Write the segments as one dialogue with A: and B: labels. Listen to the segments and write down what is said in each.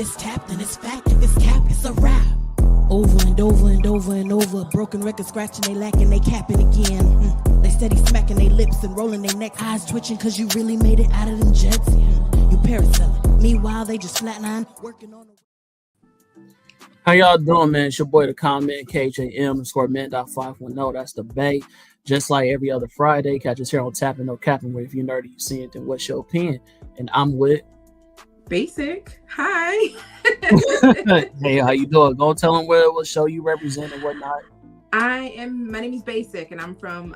A: it's tapped, then it's fact. If it's cap, it's a rap. Over and over and over and over. Broken records scratching, they lacking, they capping again. They steady smacking their lips and rolling their necks. Eyes twitching cause you really made it out of them jets. You parasailing. Meanwhile, they just flatline, working on the...
B: How y'all doing, man? It's your boy, the comment, KJM_man.510. That's the Bay. Just like every other Friday, catch us here on Tapping No Capping, where if you're nerdy, you see it, then what's your opinion? And I'm with
C: Basic. Hi.
B: Hey, how you doing? Go tell them what show you represent and whatnot.
C: My name is Basic, and I'm from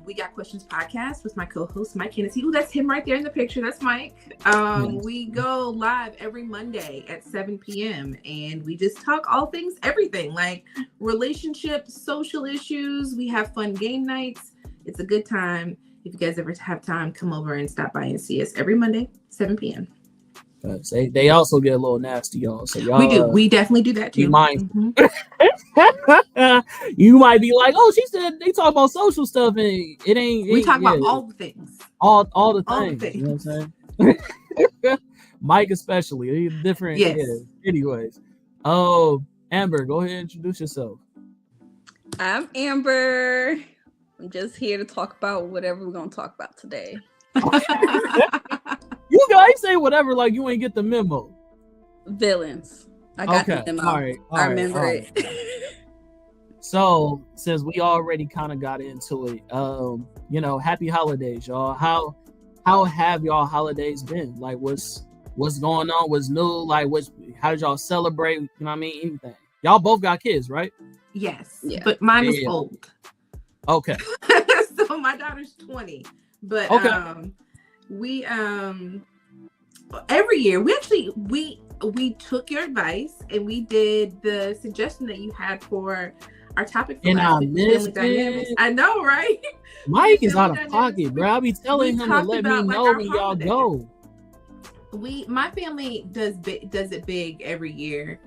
C: We Got Questions podcast with my co-host Mike Hennessy. Oh, that's him right there in the picture. That's Mike. We go live every Monday at 7 p.m. and we just talk all things, everything, like relationships, social issues. We have fun game nights. It's a good time. If you guys ever have time, come over and stop by and see us every Monday, 7 p.m.
B: They also get a little nasty, y'all. So y'all,
C: we do. We definitely do that too.
B: You might, you might be like, oh, she said they talk about social stuff, and it ain't.
C: We talk about all the things.
B: All the things. You know what I'm saying? Mike especially. He's different.
C: Yes.
B: Yeah. Anyways, oh, Amber, go ahead and introduce yourself.
D: I'm Amber. I'm just here to talk about whatever we're gonna talk about today.
B: You guys say whatever, like you ain't get the memo.
D: Villains. I got the memo.
B: All right.
D: I remember it.
B: So, since we already kind of got into it, happy holidays, y'all. How have y'all holidays been? Like, what's going on? What's new? Like, how did y'all celebrate? You know what I mean? Anything. Y'all both got kids, right?
C: Yes.
D: Yeah.
C: But mine is old.
B: Okay.
C: So my daughter's 20. But
B: okay.
C: We every year we took your advice and we did the suggestion that you had for our topic for last week, family dynamics. I know, right?
B: Mike is out of pocket, bro. I'll be telling him to let me know when y'all go.
C: My family does it big every year.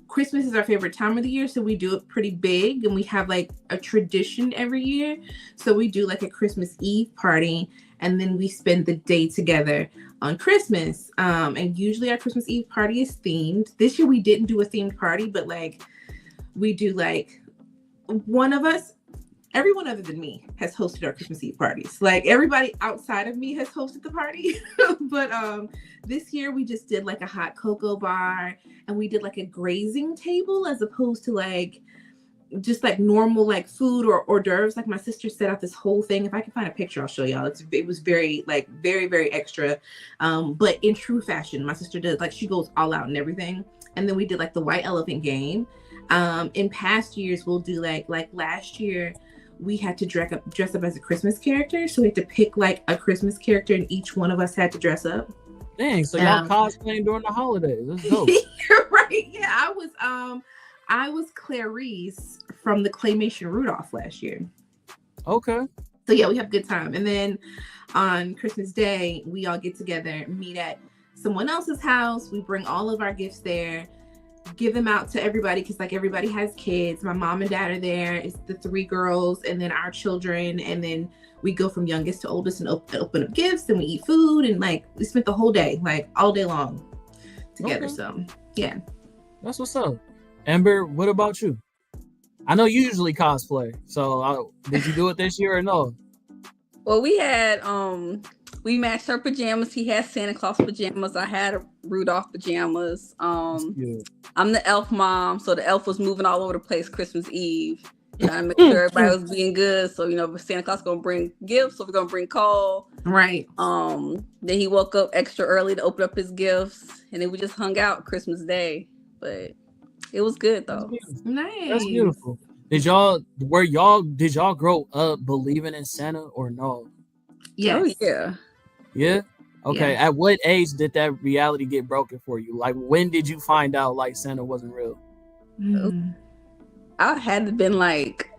C: Christmas is our favorite time of the year, so we do it pretty big, and we have like a tradition every year. So we do like a Christmas Eve party, and then we spend the day together on Christmas. And usually our Christmas Eve party is themed. This year we didn't do a themed party, but like we do like everyone other than me has hosted our Christmas Eve parties. Like everybody outside of me has hosted the party. But this year we just did like a hot cocoa bar, and we did like a grazing table as opposed to like just like normal like food or hors d'oeuvres. Like my sister set out this whole thing. If I can find a picture, I'll show y'all. It was very very extra. But in true fashion, my sister does, like she goes all out and everything. And then we did like the white elephant game. In past years we'll do like last year we had to dress up as a Christmas character. So we had to pick like a Christmas character, and each one of us had to dress up.
B: Dang, so y'all cosplaying during the holidays. That's dope.
C: Right. Yeah, I was Clarice from the Claymation Rudolph last year.
B: Okay.
C: So yeah, we have a good time. And then on Christmas Day, we all get together, meet at someone else's house. We bring all of our gifts there, give them out to everybody, because like everybody has kids. My mom and dad are there. It's the 3 girls and then our children, and then we go from youngest to oldest and open up gifts, and we eat food, and like we spent the whole day, like all day long together. Okay. So yeah,
B: that's what's up. Amber, what about you? I know you usually cosplay, so did you do it this year or no?
D: Well, we had we matched our pajamas. He had Santa Claus pajamas. I had Rudolph pajamas. I'm the elf mom, so the elf was moving all over the place Christmas Eve, trying to make sure everybody was being good. So Santa Claus gonna bring gifts, so we're gonna bring Cole.
C: Right.
D: Then he woke up extra early to open up his gifts, and then we just hung out Christmas Day. But it was good though.
C: Nice.
B: That's beautiful. Did y'all grow up believing in Santa or no?
C: Yes.
D: Oh yeah.
B: Yeah. Okay.
C: Yeah.
B: At what age did that reality get broken for you? Like, when did you find out like Santa wasn't real?
D: I had to been like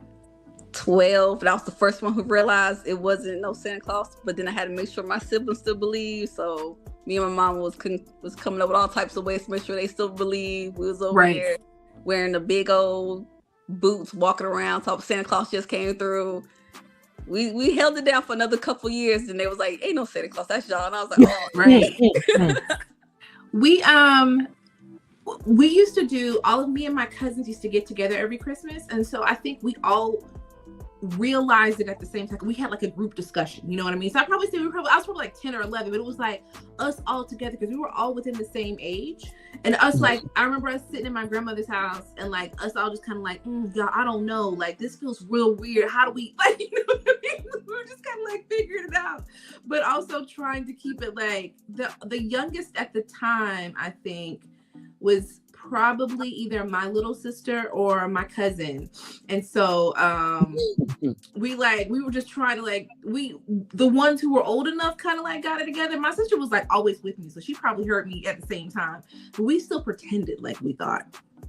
D: 12. That was the first one who realized it wasn't no Santa Claus. But then I had to make sure my siblings still believed. So me and my mom was coming up with all types of ways to make sure they still believe. We was over here wearing the big old boots, walking around, talking Santa Claus just came through. We held it down for another couple years, and they was like, ain't no Santa Claus, that's y'all. And I was like, oh, right.
C: We used to do, all of me and my cousins used to get together every Christmas, and so I think we all realized it at the same time. We had like a group discussion, you know what I mean? So I probably say I was probably like 10 or 11, but it was like us all together because we were all within the same age. And us, like, I remember us sitting in my grandmother's house and like us all just kind of like, y'all, I don't know, like this feels real weird. How do we, like, you know what I mean? We were just kind of like figuring it out, but also trying to keep it like the youngest at the time, I think, was probably either my little sister or my cousin. And so we were just trying to like, the ones who were old enough kind of like got it together. My sister was like always with me, so she probably heard me at the same time, but we still pretended like we thought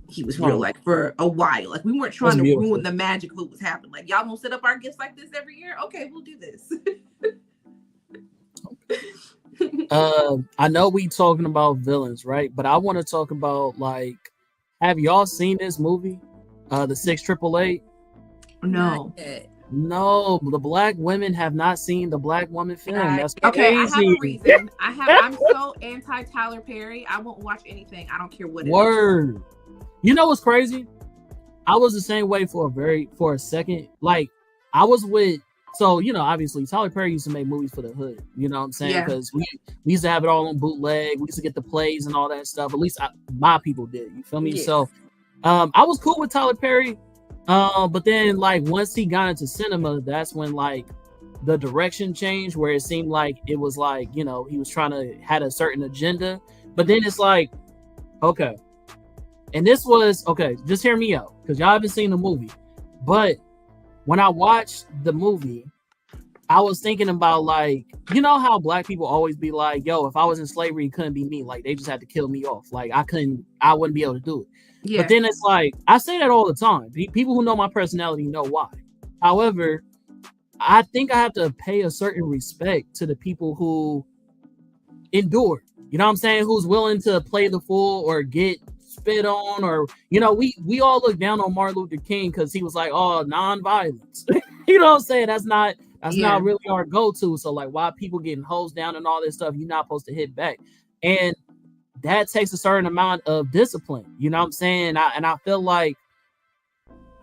C: he was real, like for a while. Like we weren't trying to ruin the magic of what was happening. Like, y'all gonna set up our gifts like this every year? Okay, we'll do this.
B: I know we talking about villains, right? But I want to talk about, like, have y'all seen this movie, the 6888?
C: No.
B: No, the black women have not seen the black woman film. That's crazy.
C: Okay, I have a reason. I'm so anti Tyler Perry. I won't watch anything. I don't care what it is.
B: You know what's crazy? I was the same way for a second. Like, I was with, so, you know, obviously Tyler Perry used to make movies for the hood. You know what I'm saying? Because we used to have it all on bootleg. We used to get the plays and all that stuff. At least my people did. You feel me? Yes. So I was cool with Tyler Perry. But then, like, once he got into cinema, that's when, like, the direction changed, where it seemed like it was like, you know, he was trying to had a certain agenda. But then it's like, okay. And this was, okay, just hear me out, because y'all haven't seen the movie. But when I watched the movie, I was thinking about, like, you know how black people always be like, yo, if I was in slavery, it couldn't be me. Like, they just had to kill me off. Like, I wouldn't be able to do it. Yeah. But then it's like, I say that all the time. People who know my personality know why. However, I think I have to pay a certain respect to the people who endure. You know what I'm saying? Who's willing to play the fool or get spit on, or, you know, we all look down on Martin Luther King because he was like, oh, non-violence. You know what I'm saying? That's not really our go-to. So, like, why people getting hosed down and all this stuff, you're not supposed to hit back. And that takes a certain amount of discipline. You know what I'm saying? And I feel like,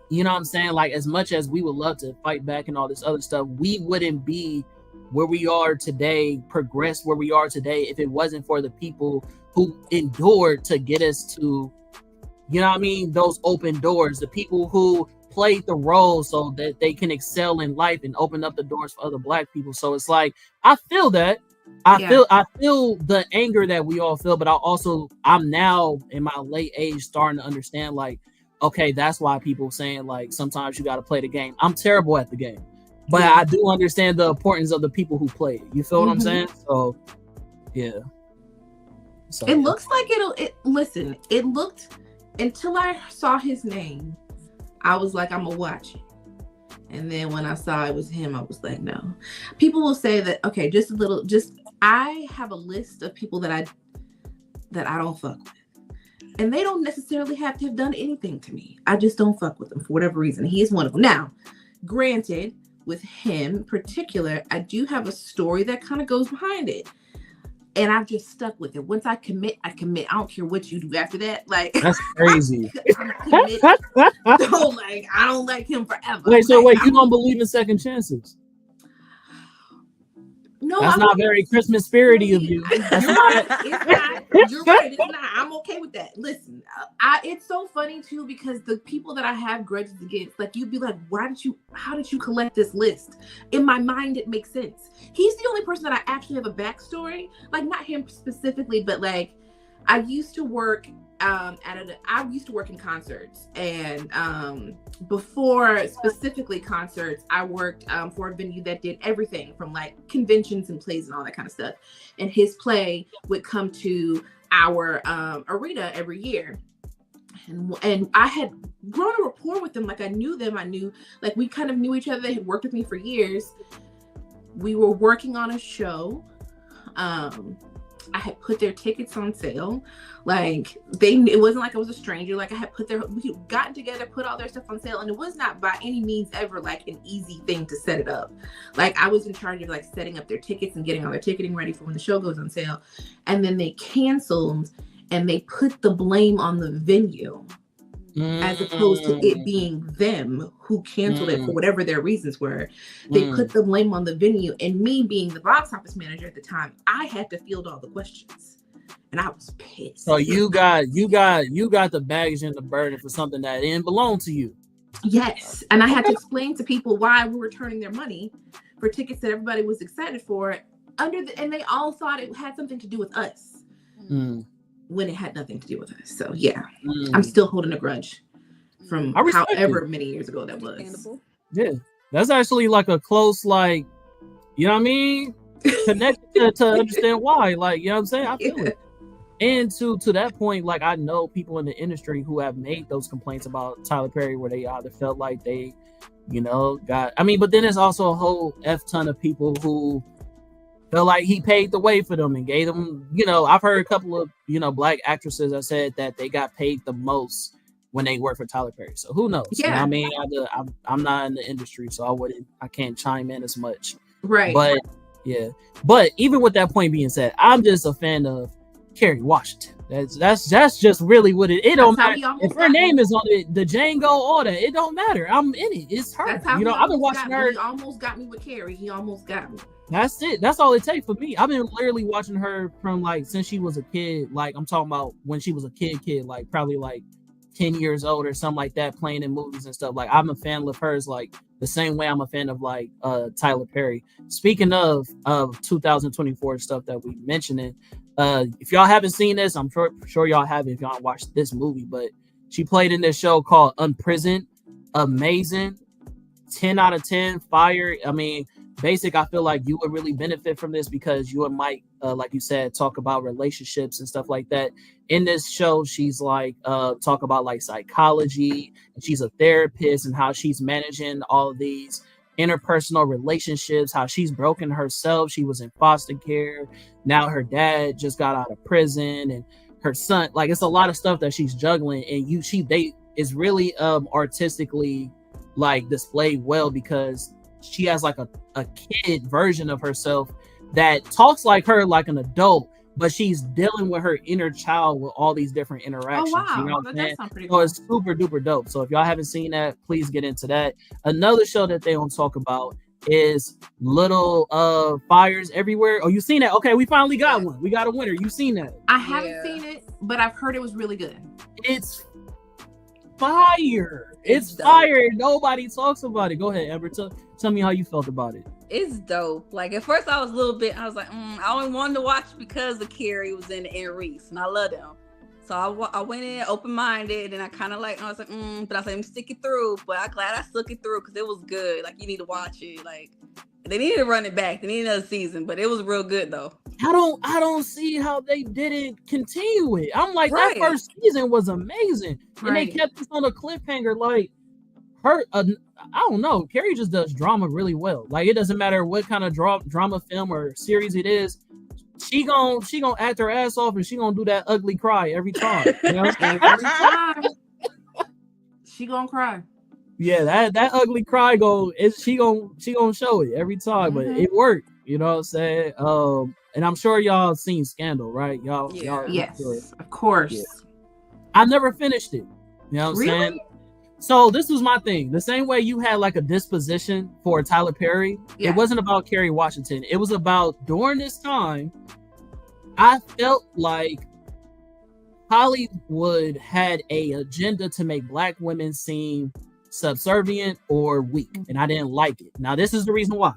B: you know what I'm saying? Like, as much as we would love to fight back and all this other stuff, we wouldn't be where we are today, progress where we are today, if it wasn't for the people who endured to get us to, you know what I mean, those open doors, the people who played the role so that they can excel in life and open up the doors for other black people. So it's like, I feel that. I feel the anger that we all feel, but I'm now in my late age starting to understand, like, okay, that's why people saying, like, sometimes you got to play the game. I'm terrible at the game, but I do understand the importance of the people who play it. You feel what I'm saying? So, yeah. So,
C: it looks like it looked, until I saw his name, I was like, I'm gonna watch it. And then when I saw it was him, I was like, no. People will say that, okay, I have a list of people that I don't fuck with. And they don't necessarily have to have done anything to me. I just don't fuck with them for whatever reason. He is one of them. Now, granted, with him in particular, I do have a story that kind of goes behind it. And I've just stuck with it. Once I commit, I commit. I don't care what you do after that. Like,
B: that's crazy.
C: So, like, I don't like him forever.
B: Wait, you don't believe in second chances? No, that's not very Christmas spirity of you.
C: It's not. You're right. It's not. I'm okay with that. Listen, it's so funny too, because the people that I have grudges against, like, you'd be like, how did you collect this list? In my mind, it makes sense. He's the only person that I actually have a backstory. Like, not him specifically, but like, I used to work I used to work in concerts, and before specifically concerts, I worked for a venue that did everything from like conventions and plays and all that kind of stuff. And his play would come to our arena every year. And I had grown a rapport with them. Like, I knew them. Like, we kind of knew each other. They had worked with me for years. We were working on a show. I had put their tickets on sale. Like it wasn't like I was a stranger. Like we gotten together, put all their stuff on sale, and it was not by any means ever like an easy thing to set it up. Like I was in charge of like setting up their tickets and getting all their ticketing ready for when the show goes on sale. And then they canceled and they put the blame on the venue. As opposed to it being them who canceled it for whatever their reasons were. They put the blame on the venue, and me being the box office manager at the time, I had to field all the questions, and I was pissed.
B: So you got the baggage and the burden for something that didn't belong to you.
C: Yes, and I had to explain to people why we were returning their money for tickets that everybody was excited for and they all thought it had something to do with us. When it had nothing to do with us. So yeah, I'm still holding a grudge from however many years ago that was.
B: Yeah, that's actually like a close, like, you know what I mean? Connected to understand why. Like, you know what I'm saying? I feel it. And to that point, like, I know people in the industry who have made those complaints about Tyler Perry where they either felt like they, but then there's also a whole F ton of people who felt like he paved the way for them and gave them, I've heard a couple of, black actresses that said that they got paid the most when they worked for Tyler Perry. So who knows?
C: Yeah.
B: You know what I mean? I'm not in the industry, so I can't chime in as much.
C: Right.
B: But yeah. But even with that point being said, I'm just a fan of Kerry Washington. That's just really what it don't matter. If her name is on it, the Django, all that, it don't matter. I'm in it. It's her.
C: That's how
B: I've been watching her.
C: He almost got me with Kerry. He almost got me.
B: That's it. That's all it takes for me. I've been literally watching her from like since she was a kid. Like I'm talking about when she was a kid, like probably like 10 years old or something like that, playing in movies and stuff. Like I'm a fan of hers, like the same way I'm a fan of like Tyler Perry. Speaking of 2024 stuff that we mentioning, if y'all haven't seen this, I'm sure y'all haven't if y'all watched this movie, but she played in this show called Unprisoned. Amazing. 10 out of 10, fire. I mean, basic, I feel like you would really benefit from this because you and Mike, like you said, talk about relationships and stuff like that. In this show, she's like talk about like psychology, and she's a therapist and how she's managing all of these interpersonal relationships, how she's broken herself. She was in foster care. Now her dad just got out of prison, and her son, like it's a lot of stuff that she's juggling, and it's really artistically like displayed well because she has like a kid version of herself that talks like her like an adult, but she's dealing with her inner child with all these different interactions.
C: Oh, wow.
B: You know what I'm saying?
C: Pretty
B: cool. So it's super duper dope. So if y'all haven't seen that, please get into that. Another show that they don't talk about is Little Fires Everywhere. Oh, you seen that? Okay, we finally got one. We got a winner. You seen that?
C: I haven't seen it, but I've heard it was really good.
B: It's fire. It's fire. Nobody talks about it. Go ahead, Amber. Tell me how you felt about it.
D: It's dope. Like at first I was like, I only wanted to watch because the Carrie was in it and Reese, and I love them. So I went in open-minded, and I kind of I was like, but I was like, let me stick it through. But I'm glad I stuck it through because it was good. Like you need to watch it. Like they needed to run it back. They need another season, but it was real good though.
B: I don't see how they didn't continue it. I'm like, that first season was amazing, and they kept us on a cliffhanger. Like her, I don't know. Carrie just does drama really well. Like it doesn't matter what kind of drama film or series it is. She gonna act her ass off, and she gonna do that ugly cry every time. You know?
C: Every time. She gonna cry.
B: Yeah, that ugly cry she gonna show it every time, but it worked. You know what I'm saying? And I'm sure y'all seen Scandal, right? Y'all
C: yes,
B: sure.
C: Of course.
B: Yeah. I never finished it. You know what I'm saying? So this was my thing. The same way you had like a disposition for Tyler Perry, it wasn't about Kerry Washington. It was about during this time, I felt like Hollywood had a agenda to make Black women seem subservient or weak, and I didn't like it. Now this is the reason why.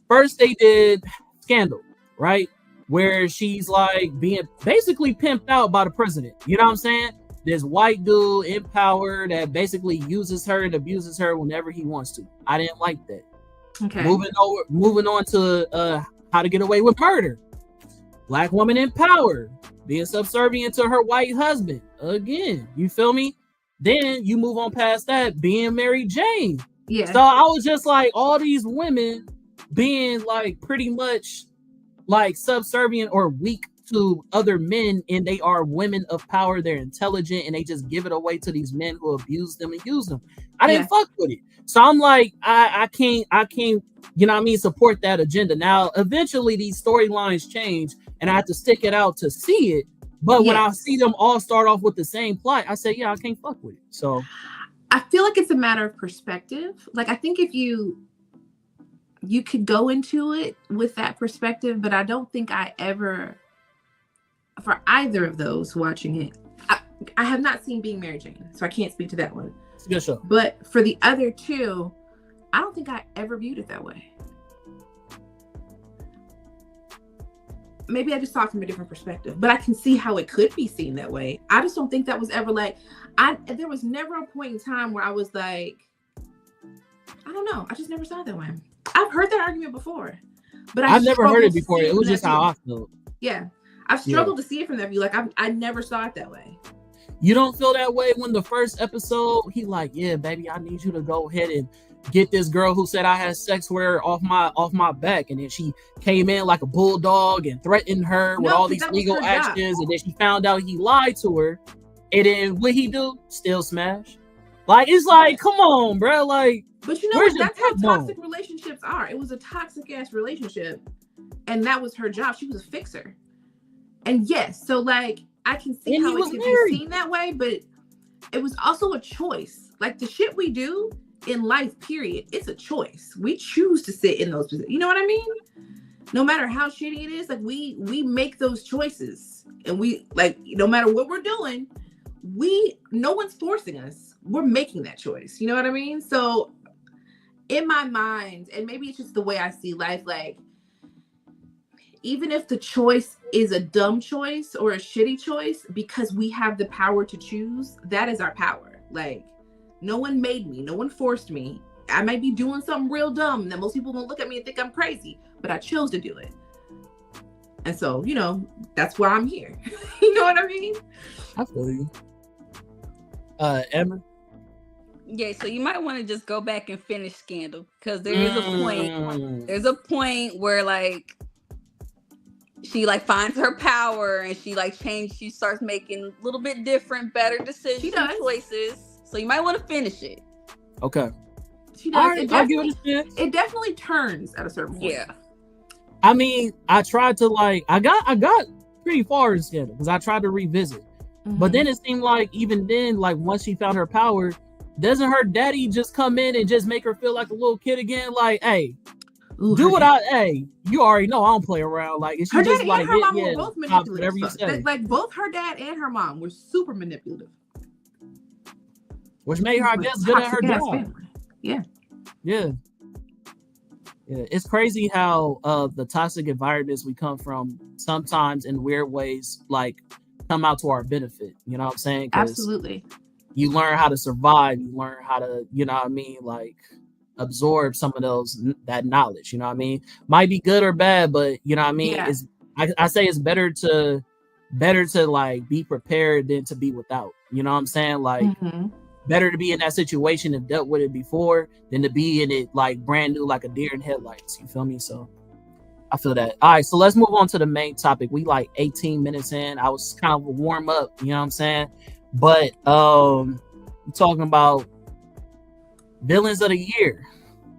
B: First, they did Scandal, right? Where she's like being basically pimped out by the president. You know what I'm saying? This white dude in power that basically uses her and abuses her whenever he wants to. I didn't like that.
C: Okay.
B: Moving on to How to Get Away with Murder. Black woman in power, being subservient to her white husband. Again, you feel me? Then you move on past that, being Mary Jane. Yeah. So I was just like, all these women being like pretty much like subservient or weak to other men, and they are women of power, they're intelligent, and they just give it away to these men who abuse them and use them. I didn't fuck with it. So I'm like, I can't, you know what I mean, support that agenda. Now, eventually these storylines change and I have to stick it out to see it. But when I see them all start off with the same plot, I say, yeah, I can't fuck with it. So
C: I feel like it's a matter of perspective. Like, I think if you could go into it with that perspective, but I don't think I ever, for either of those watching it, I have not seen Being Mary Jane, so I can't speak to that one.
B: It's a good show.
C: But for the other two, I don't think I ever viewed it that way. Maybe I just saw it from a different perspective, but I can see how it could be seen that way. I just don't think that was ever like, there was never a point in time where I was like, I don't know. I just never saw it that way. I've heard that argument before, but
B: I've never heard it before. It was just how I felt.
C: Yeah. I've struggled to see it from that view. Like, I never saw it that way.
B: You don't feel that way when the first episode, he like, yeah, baby, I need you to go ahead and get this girl who said I had sex with her off my back, and then she came in like a bulldog and threatened her with all these legal actions, and then she found out he lied to her, and then what he do? Still smash. Like, it's like, come on, bro. Like,
C: but you know what? That's how toxic relationships are. It was a toxic ass relationship, and that was her job. She was a fixer. And yes, so like, I can see how it could be seen that way, but it was also a choice. Like, the shit we do in life, period, it's a choice. We choose to sit in those positions. You know what I mean? No matter how shitty it is, like, we make those choices, and we, like, no matter what we're doing, no one's forcing us. We're making that choice. You know what I mean? So in my mind, and maybe it's just the way I see life, like, even if the choice is a dumb choice or a shitty choice, because we have the power to choose, that is our power. Like, no one made me, no one forced me. I might be doing something real dumb that most people won't look at me and think I'm crazy, but I chose to do it. And so, you know, that's why I'm here. You know what I mean?
B: I feel you. Emma?
D: Yeah, so you might want to just go back and finish Scandal, because there is a point where, like, she like finds her power and she starts making a little bit different, better decisions and choices. So you might want to finish it.
B: Okay.
C: She does.
B: Right, I'll give it a chance.
C: It definitely turns at a certain point.
D: Yeah.
B: I mean, I tried to I got pretty far in Scandal because I tried to revisit. Mm-hmm. But then it seemed like even then, like, once she found her power, doesn't her daddy just come in and just make her feel like a little kid again? Like, hey, you already know I don't play around. Like, it's
C: her
B: just
C: dad
B: like,
C: and her mom were both manipulative.
B: Whatever you say.
C: Like, both her dad and her mom were super manipulative,
B: which made her, I guess, good at her job.
C: Yeah.
B: It's crazy how the toxic environments we come from sometimes in weird ways, like, come out to our benefit. You know what I'm saying?
C: Absolutely.
B: You learn how to survive. You learn how to, you know what I mean, like, absorb some of that knowledge. You know what I mean? Might be good or bad, but you know what I mean?
C: Yeah.
B: I say it's better to like be prepared than to be without. You know what I'm saying? Like, better to be in that situation and dealt with it before than to be in it like brand new, like a deer in headlights. You feel me? So I feel that. All right, so let's move on to the main topic. We like 18 minutes in. I was kind of a warm up, you know what I'm saying? But we're talking about villains of the year.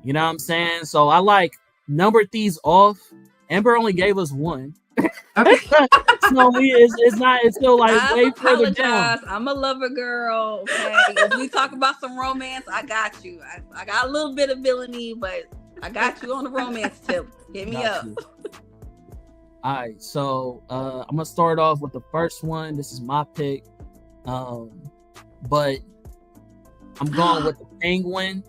B: You know what I'm saying? So I like numbered these off. Amber only gave us one. Okay. So it's still like way further down.
D: I'm a lover girl. Okay. If we talk about some romance, I got you. I got a little bit of villainy, but I got you on the romance tip. Hit me up.
B: All right, so I'm gonna start off with the first one. This is my pick, but I'm going with the Penguin.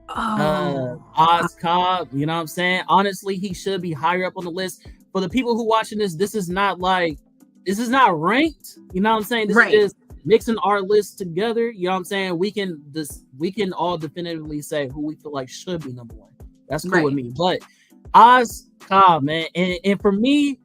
B: Oz Cobb, you know what I'm saying? Honestly, he should be higher up on the list. For the people who watching this is not ranked, you know what I'm saying? This is just mixing our list together, you know what I'm saying? We can all definitively say who we feel like should be number one. That's cool with me. But Oz Cobb, man, and for me,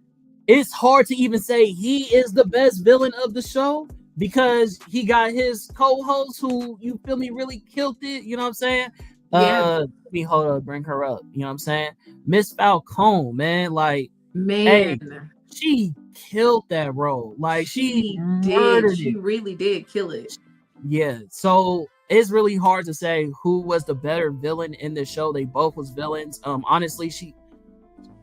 B: it's hard to even say he is the best villain of the show because he got his co-host who, you feel me, really killed it, you know what I'm saying? Let me bring her up, you know what I'm saying? Miss Falcone, man, like,
C: Man,
B: she killed that role. Like
C: she
B: murdered
C: did. She
B: it.
C: really did kill it.
B: Yeah. So it's really hard to say who was the better villain in the show. They both was villains. Honestly, she's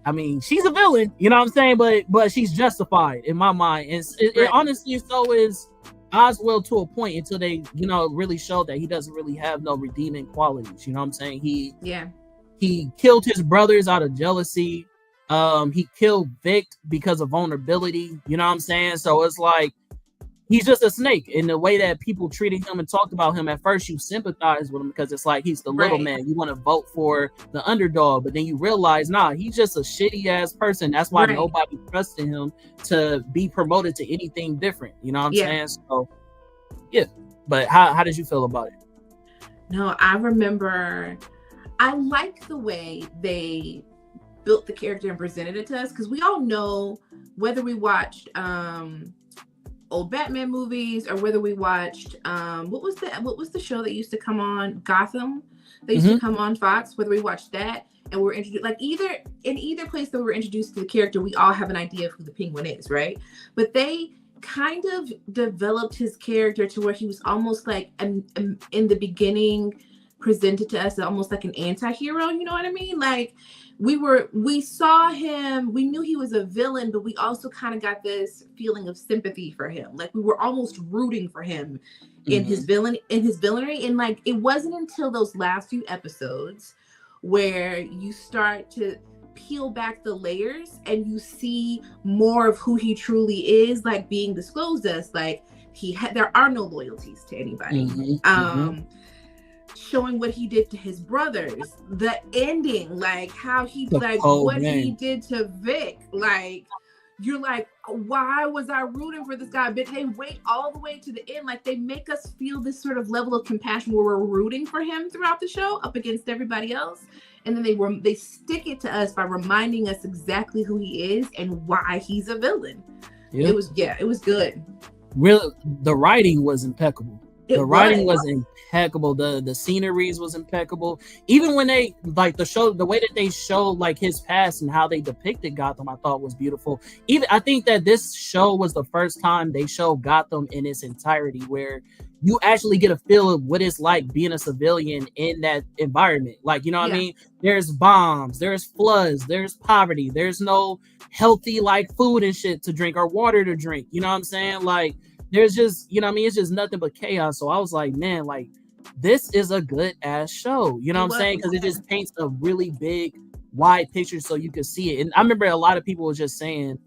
B: a villain, you know what I'm saying? But she's justified in my mind. And it honestly, so is Oswald to a point, until they, really show that he doesn't really have no redeeming qualities. You know what I'm saying? He killed his brothers out of jealousy. He killed Vic because of vulnerability. You know what I'm saying? So it's like, he's just a snake. In the way that people treated him and talked about him, at first you sympathize with him because it's like he's the little man. You want to vote for the underdog, but then you realize, he's just a shitty ass person. That's why nobody trusted him to be promoted to anything different. You know what I'm saying? So yeah. But how did you feel about it?
C: No, I remember, I like the way they built the character and presented it to us, because we all know, whether we watched old Batman movies or whether we watched what was the show that used to come on, Gotham, they used to come on Fox, whether we watched that and we're introduced, like, either place that we're introduced to the character, we all have an idea of who the Penguin is, right? But they kind of developed his character to where he was almost like, in the beginning, presented to us almost like an anti-hero, you know what I mean? Like, we saw him, we knew he was a villain, but we also kind of got this feeling of sympathy for him. Like, we were almost rooting for him in his villainy. And like, it wasn't until those last few episodes where you start to peel back the layers and you see more of who he truly is, like, being disclosed to us. Like, there are no loyalties to anybody. Showing what he did to his brothers, the ending, like how he he did to Vic, like, you're like, why was I rooting for this guy? But they wait all the way to the end, like, they make us feel this sort of level of compassion where we're rooting for him throughout the show up against everybody else, and then they stick it to us by reminding us exactly who he is and why he's a villain. It was good.
B: Really, the writing was impeccable. The writing was impeccable. The sceneries was impeccable. Even when they, like, the way that they showed, like, his past and how they depicted Gotham, I thought was beautiful. I think that this show was the first time they showed Gotham in its entirety, where you actually get a feel of what it's like being a civilian in that environment. Like, you know what I mean? There's bombs, there's floods, there's poverty, there's no healthy, like, food and shit to drink or water to drink. You know what I'm saying? Like, there's just, you know what I mean? It's just nothing but chaos. So I was like, man, like, this is a good ass show. You know what I'm saying? Because it just paints a really big, wide picture so you can see it. And I remember a lot of people were just saying,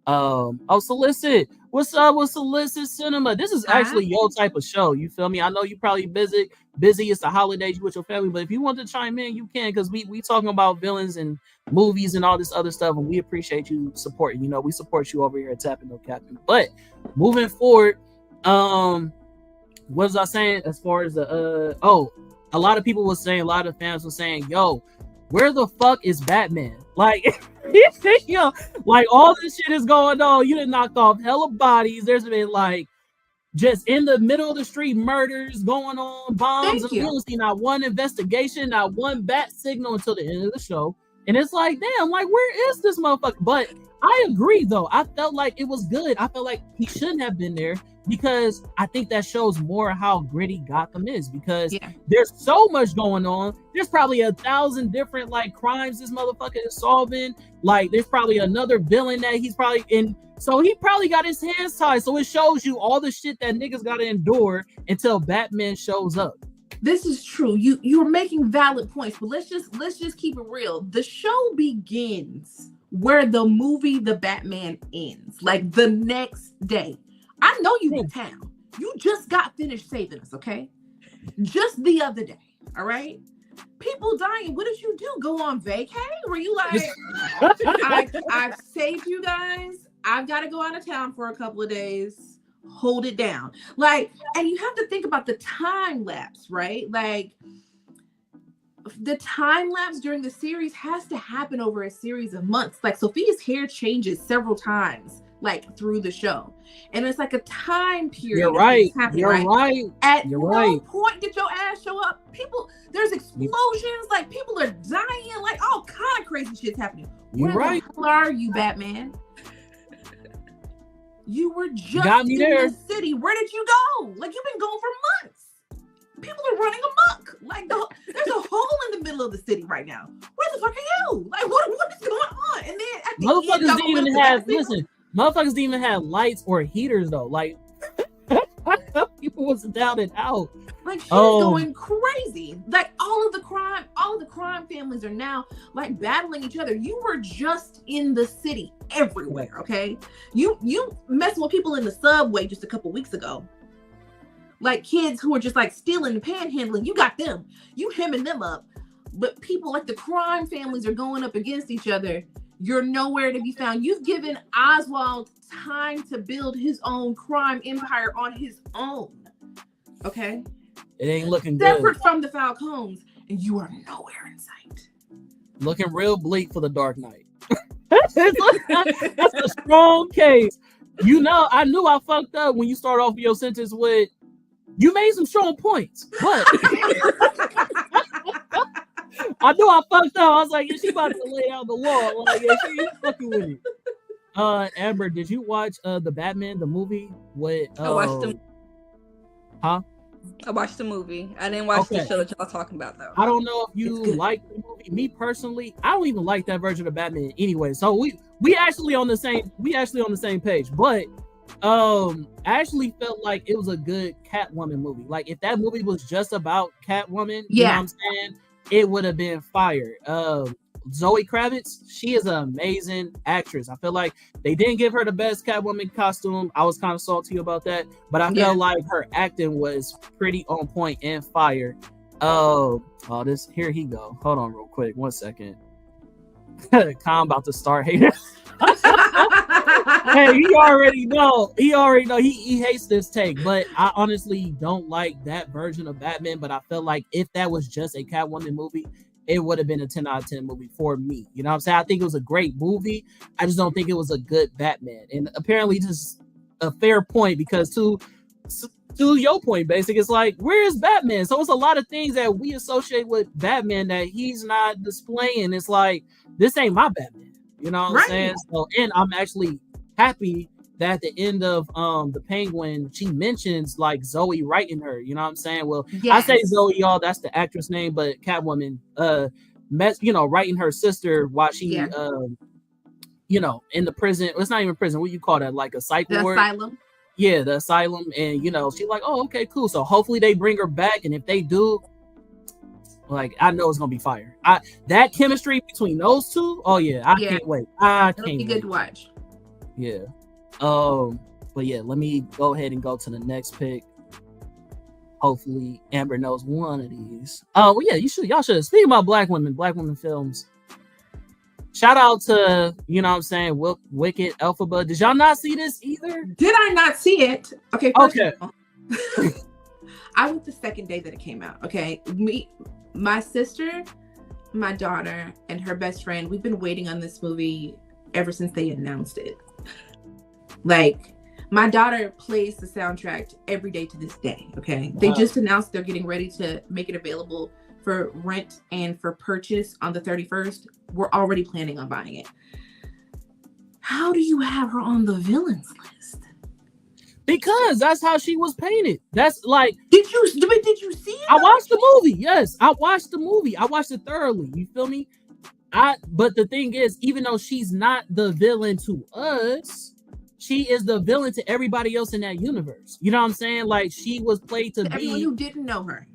B: Solicit, what's up with Solicit Cinema? This is actually your type of show. You feel me? I know you probably busy. It's the holidays, you with your family, but if you want to chime in, you can, because we talking about villains and movies and all this other stuff, and we appreciate you supporting. You know, we support you over here at Tapping No Captain. But moving forward, what was I saying as far as the a lot of people were saying, a lot of fans were saying, yo, where the fuck is Batman? Like, like, all this shit is going on. You done knocked off hella bodies. There's been, like, just in the middle of the street murders going on, bombs, and we don't see not one investigation, not one bat signal until the end of the show. And it's like, damn, like, where is this motherfucker? But I agree, though. I felt like it was good. I felt like he shouldn't have been there, because I think that shows more how gritty Gotham is, because there's so much going on. There's probably 1,000 different, like, crimes this motherfucker is solving. Like, there's probably another villain that he's probably in. So he probably got his hands tied. So it shows you all the shit that niggas got to endure until Batman shows up.
C: This is true. You're making valid points, but let's just keep it real. The show begins where the movie The Batman ends, like the next day. I know you in town. You just got finished saving us, okay? Just the other day, all right? People dying. What did you do? Go on vacay? Were you like, I've saved you guys. I've got to go out of town for a couple of days. Hold it down. Like, and you have to think about the time lapse, right? Like, the time lapse during the series has to happen over a series of months. Like, Sophia's hair changes several times, like, through the show, and it's like a time period.
B: You're right. You're right.
C: At no point did your ass show show up. There's explosions, like people are dying, like all kind of crazy shit's happening. Where the hell are you, Batman? You were just in the city. Where did you go? Like, you've been gone for months. People are running amok. Like, there's a hole in the middle of the city right now. Where the fuck are you? Like, what is going on? And then at the
B: motherfuckers didn't even have motherfuckers didn't even have lights or heaters though. Like, people was down and out.
C: Like, she's going crazy. Like, all of the crime families are now like battling each other. You were just in the city everywhere, okay? You messing with people in the subway just a couple weeks ago. Like, kids who are just like stealing and panhandling, you got them. You hemming them up. But people like the crime families are going up against each other. You're nowhere to be found. You've given Oswald time to build his own crime empire on his own. Okay?
B: It ain't looking
C: separate
B: good.
C: From the Falcons, and you are nowhere in sight.
B: Looking real bleak for the Dark Knight. That's a strong case. You know, I knew I fucked up when you start off your sentence with, you made some strong points, but I knew I fucked up. I was like, yeah, she about to lay out the law. Like, yeah, she ain't fucking with it. Amber, did you watch the Batman, the movie? With
D: I watched the
B: Huh?
D: I watched the movie. I didn't watch the show that y'all talking about though.
B: I don't know if you like the movie. Me personally, I don't even like that version of Batman anyway. So we actually on the same page. But I actually felt like it was a good Catwoman movie. Like, if that movie was just about Catwoman, you know what I'm saying, it would have been fire. Zoe Kravitz, she is an amazing actress. I feel like they didn't give her the best Catwoman costume. I was kind of salty about that, but I felt like her acting was pretty on point and fire. This here he go. Hold on real quick, 1 second. Khan about to start hating. Hey, he already know. He hates this take, but I honestly don't like that version of Batman. But I felt like if that was just a Catwoman movie, it would have been a 10 out of 10 movie for me. You know what I'm saying? I think it was a great movie. I just don't think it was a good Batman. And apparently this is a fair point, because to your point, basic, it's like, where is Batman? So it's a lot of things that we associate with Batman that he's not displaying. It's like, this ain't my Batman. You know what I'm saying? So, and I'm actually happy that at the end of the Penguin, she mentions like Zoe writing her. You know what I'm saying? Well, I say Zoe, y'all, that's the actress name, but Catwoman, writing her sister while she, in the prison. It's not even prison. What do you call that? Like a psych ward?
C: Asylum.
B: Yeah, the asylum. And she's like, oh, okay, cool. So hopefully they bring her back, and if they do, like, I know it's gonna be fire. That chemistry between those two, oh yeah, I can't wait. It'll be good
C: to watch.
B: Yeah. But yeah, let me go ahead and go to the next pick. Hopefully Amber knows one of these. Well, yeah, y'all should. Speaking about black women films, shout out to, you know what I'm saying, Wicked, Elphaba. Did y'all not see this either?
C: Did I not see it? Okay. I went the second day that it came out. Okay. My sister, my daughter, and her best friend, we've been waiting on this movie ever since they announced it. Like, my daughter plays the soundtrack every day to this day. Okay. Wow. They just announced they're getting ready to make it available for rent and for purchase on the 31st. We're already planning on buying it. How do you have her on the villains list?
B: Because that's how she was painted. That's like,
C: did you see it?
B: I watched the movie. Yes, I watched the movie. I watched it thoroughly. You feel me? But the thing is, even though she's not the villain to us, she is the villain to everybody else in that universe. You know what I'm saying? Like, she was played to be
C: everyone who didn't know her.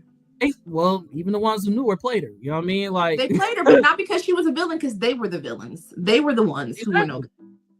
B: Well, even the ones who knew her played her. You know what I mean? Like,
C: they played her, but not because she was a villain, because they were the villains. They were the ones who were no good.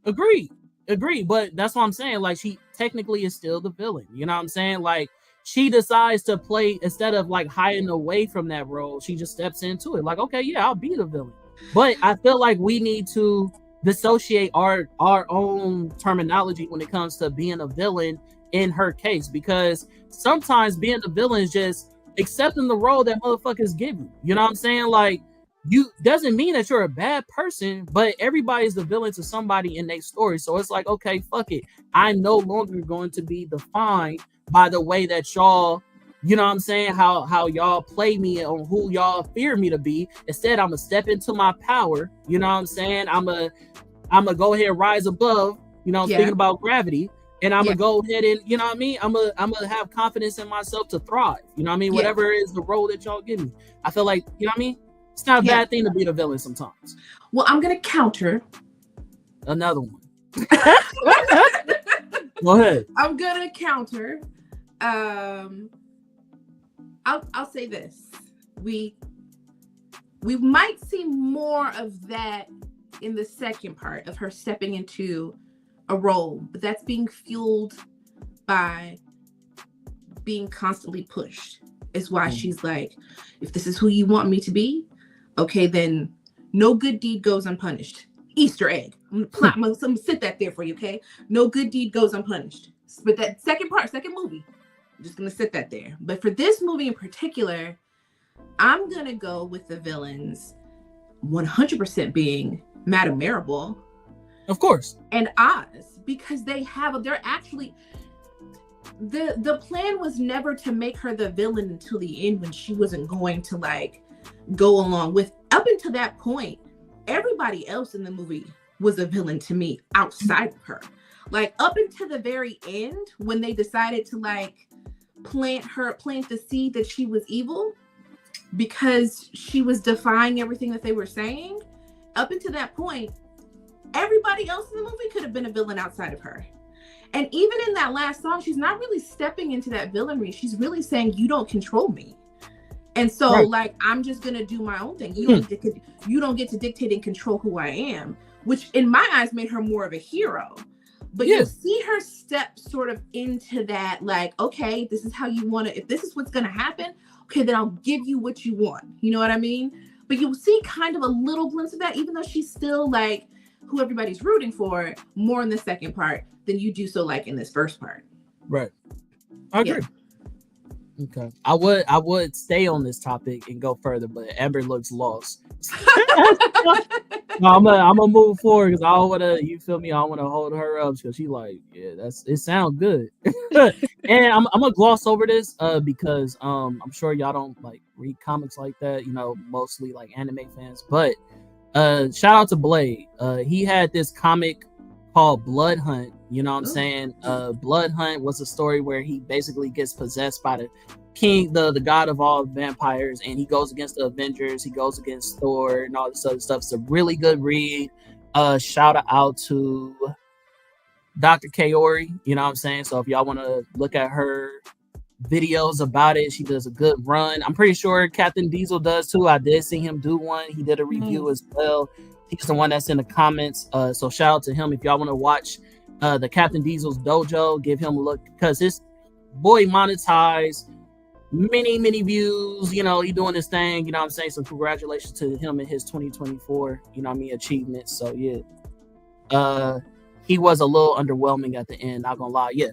B: Agreed. But that's what I'm saying. Like, she technically is still the villain. You know what I'm saying? Like, she decides to play, instead of like hiding away from that role, she just steps into it. Like, okay, yeah, I'll be the villain. But I feel like we need to dissociate our own terminology when it comes to being a villain in her case, because sometimes being the villain is just accepting the role that motherfuckers give you. You know what I'm saying? Like, you doesn't mean that you're a bad person, but everybody's the villain to somebody in their story. So it's like, okay, fuck it. I'm no longer going to be defined by the way that y'all You know what I'm saying? How y'all play me on who y'all fear me to be. Instead, I'm gonna step into my power. You know what I'm saying? I'm gonna go ahead and rise above. You know, thinking about gravity, and I'm gonna go ahead and, you know what I mean? I'm gonna have confidence in myself to thrive. You know what I mean? Whatever is the role that y'all give me, I feel like, you know what I mean? It's not a bad thing to be the villain sometimes.
C: Well, I'm gonna counter
B: another one. Go ahead.
C: I'm gonna counter. I'll say this: we might see more of that in the second part of her stepping into a role, but that's being fueled by being constantly pushed. Is why she's like, if this is who you want me to be, okay, then no good deed goes unpunished. Easter egg. I'm gonna sit that there for you, okay? No good deed goes unpunished. But that second movie, I'm just gonna sit that there. But for this movie in particular, I'm gonna go with the villains 100% being Madame Marable,
B: of course,
C: and Oz, because they're actually the plan was never to make her the villain until the end, when she wasn't going to like go along with. Up until that point, everybody else in the movie was a villain to me outside of her. Like up until the very end, when they decided to like plant the seed that she was evil because she was defying everything that they were saying. Up until that point, everybody else in the movie could have been a villain outside of her. And even in that last song, she's not really stepping into that villainry. She's really saying, you don't control me. And so like, I'm just going to do my own thing. You don't get to dictate and control who I am, which in my eyes made her more of a hero. But you'll see her step sort of into that, like, okay, this is how you want to, if this is what's going to happen, okay, then I'll give you what you want. You know what I mean? But you'll see kind of a little glimpse of that, even though she's still like who everybody's rooting for more in the second part than you do so like in this first part.
B: Right. I agree. Okay. I would stay on this topic and go further, but Amber looks lost. No, I'm gonna move forward because I don't wanna, you feel me? I don't wanna hold her up because she like, yeah, it sounds good. And I'm gonna gloss over this because I'm sure y'all don't like read comics like that, you know, mostly like anime fans. But shout out to Blade. He had this comic called Blood Hunt. You know what I'm saying? Blood Hunt was a story where he basically gets possessed by the king, the god of all vampires, and he goes against the Avengers, he goes against Thor and all this other stuff. It's a really good read. Shout out to Dr. Kaori, you know what I'm saying? So if y'all want to look at her videos about it, she does a good run. I'm pretty sure Captain Diesel does too. I did see him do one. He did a review as well. He's the one that's in the comments. So shout out to him. If y'all want to watch the Captain Diesel's dojo, give him a look, because his boy monetized many views. You know, he doing his thing, you know what I'm saying? So congratulations to him and his 2024, you know what I mean, achievements. So yeah, he was a little underwhelming at the end, not gonna lie. Yeah,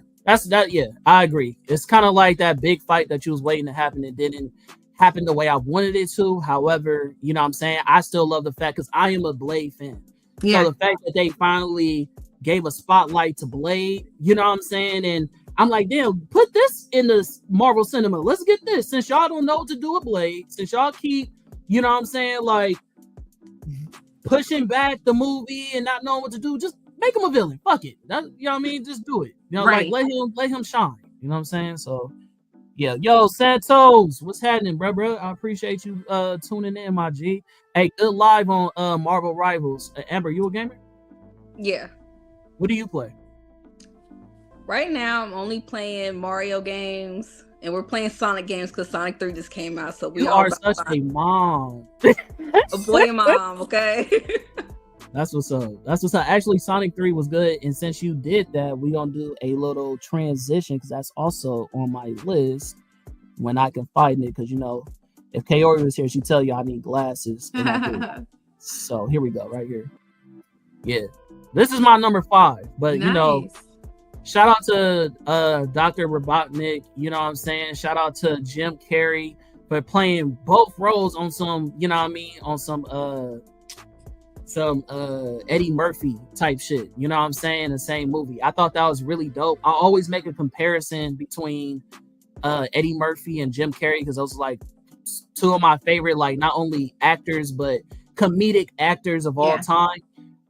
B: I agree. It's kind of like that big fight that you was waiting to happen. It didn't happen the way I wanted it to. However, you know what I'm saying, I still love the fact, because I am a Blade fan. So the fact that they finally gave a spotlight to Blade, you know what I'm saying? And I'm like, damn, put this in the Marvel cinema. Let's get this. Since y'all don't know what to do with Blade, since y'all keep, you know what I'm saying, like pushing back the movie and not knowing what to do, just make him a villain. Fuck it. That, you know what I mean? Just do it. You know, like let him shine. You know what I'm saying? So yeah, yo, Santos, what's happening, bro? I appreciate you tuning in, my G. Hey, good live on Marvel Rivals. Amber, you a gamer?
D: Yeah.
B: What do you play?
D: Right now, I'm only playing Mario games, and we're playing Sonic games because Sonic 3 just came out. So we
B: are such a mom.
D: A boy mom, okay?
B: That's what's up. Actually, Sonic 3 was good, and since you did that, we're gonna do a little transition, because that's also on my list when I can find it. Because, you know, if Kaori was here, she'd tell you I need glasses. So here we go, right here. Yeah, this is my number 5. But you know, shout out to Dr. Robotnik. You know what I'm saying? Shout out to Jim Carrey for playing both roles on some, you know what I mean, on some Eddie Murphy type shit, you know what I'm saying, the same movie. I thought that was really dope. I always make a comparison between Eddie Murphy and Jim Carrey, because those are like two of my favorite, like not only actors but comedic actors of all time.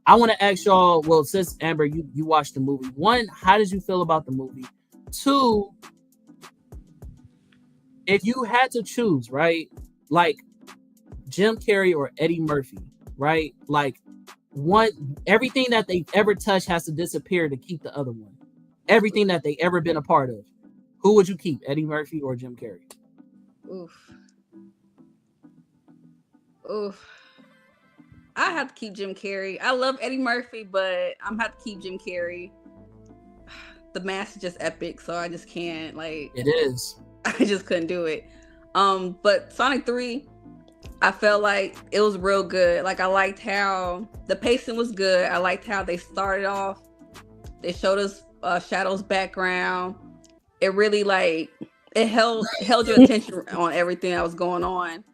B: I want to ask y'all, well, since Amber, you watched the movie. One, how did you feel about the movie? Two, if you had to choose, right, like Jim Carrey or Eddie Murphy, right, like one, everything that they've ever touched has to disappear to keep the other one. Everything that they ever been a part of. Who would you keep, Eddie Murphy or Jim Carrey?
D: Oof. I have to keep Jim Carrey. I love Eddie Murphy, but I'm have to keep Jim Carrey. The Mask is just epic, so I just can't, like,
B: it is.
D: I just couldn't do it. But Sonic 3, I felt like it was real good. Like, I liked how the pacing was good. I liked how they started off. They showed us Shadow's background. It really, like, it held your attention on everything that was going on.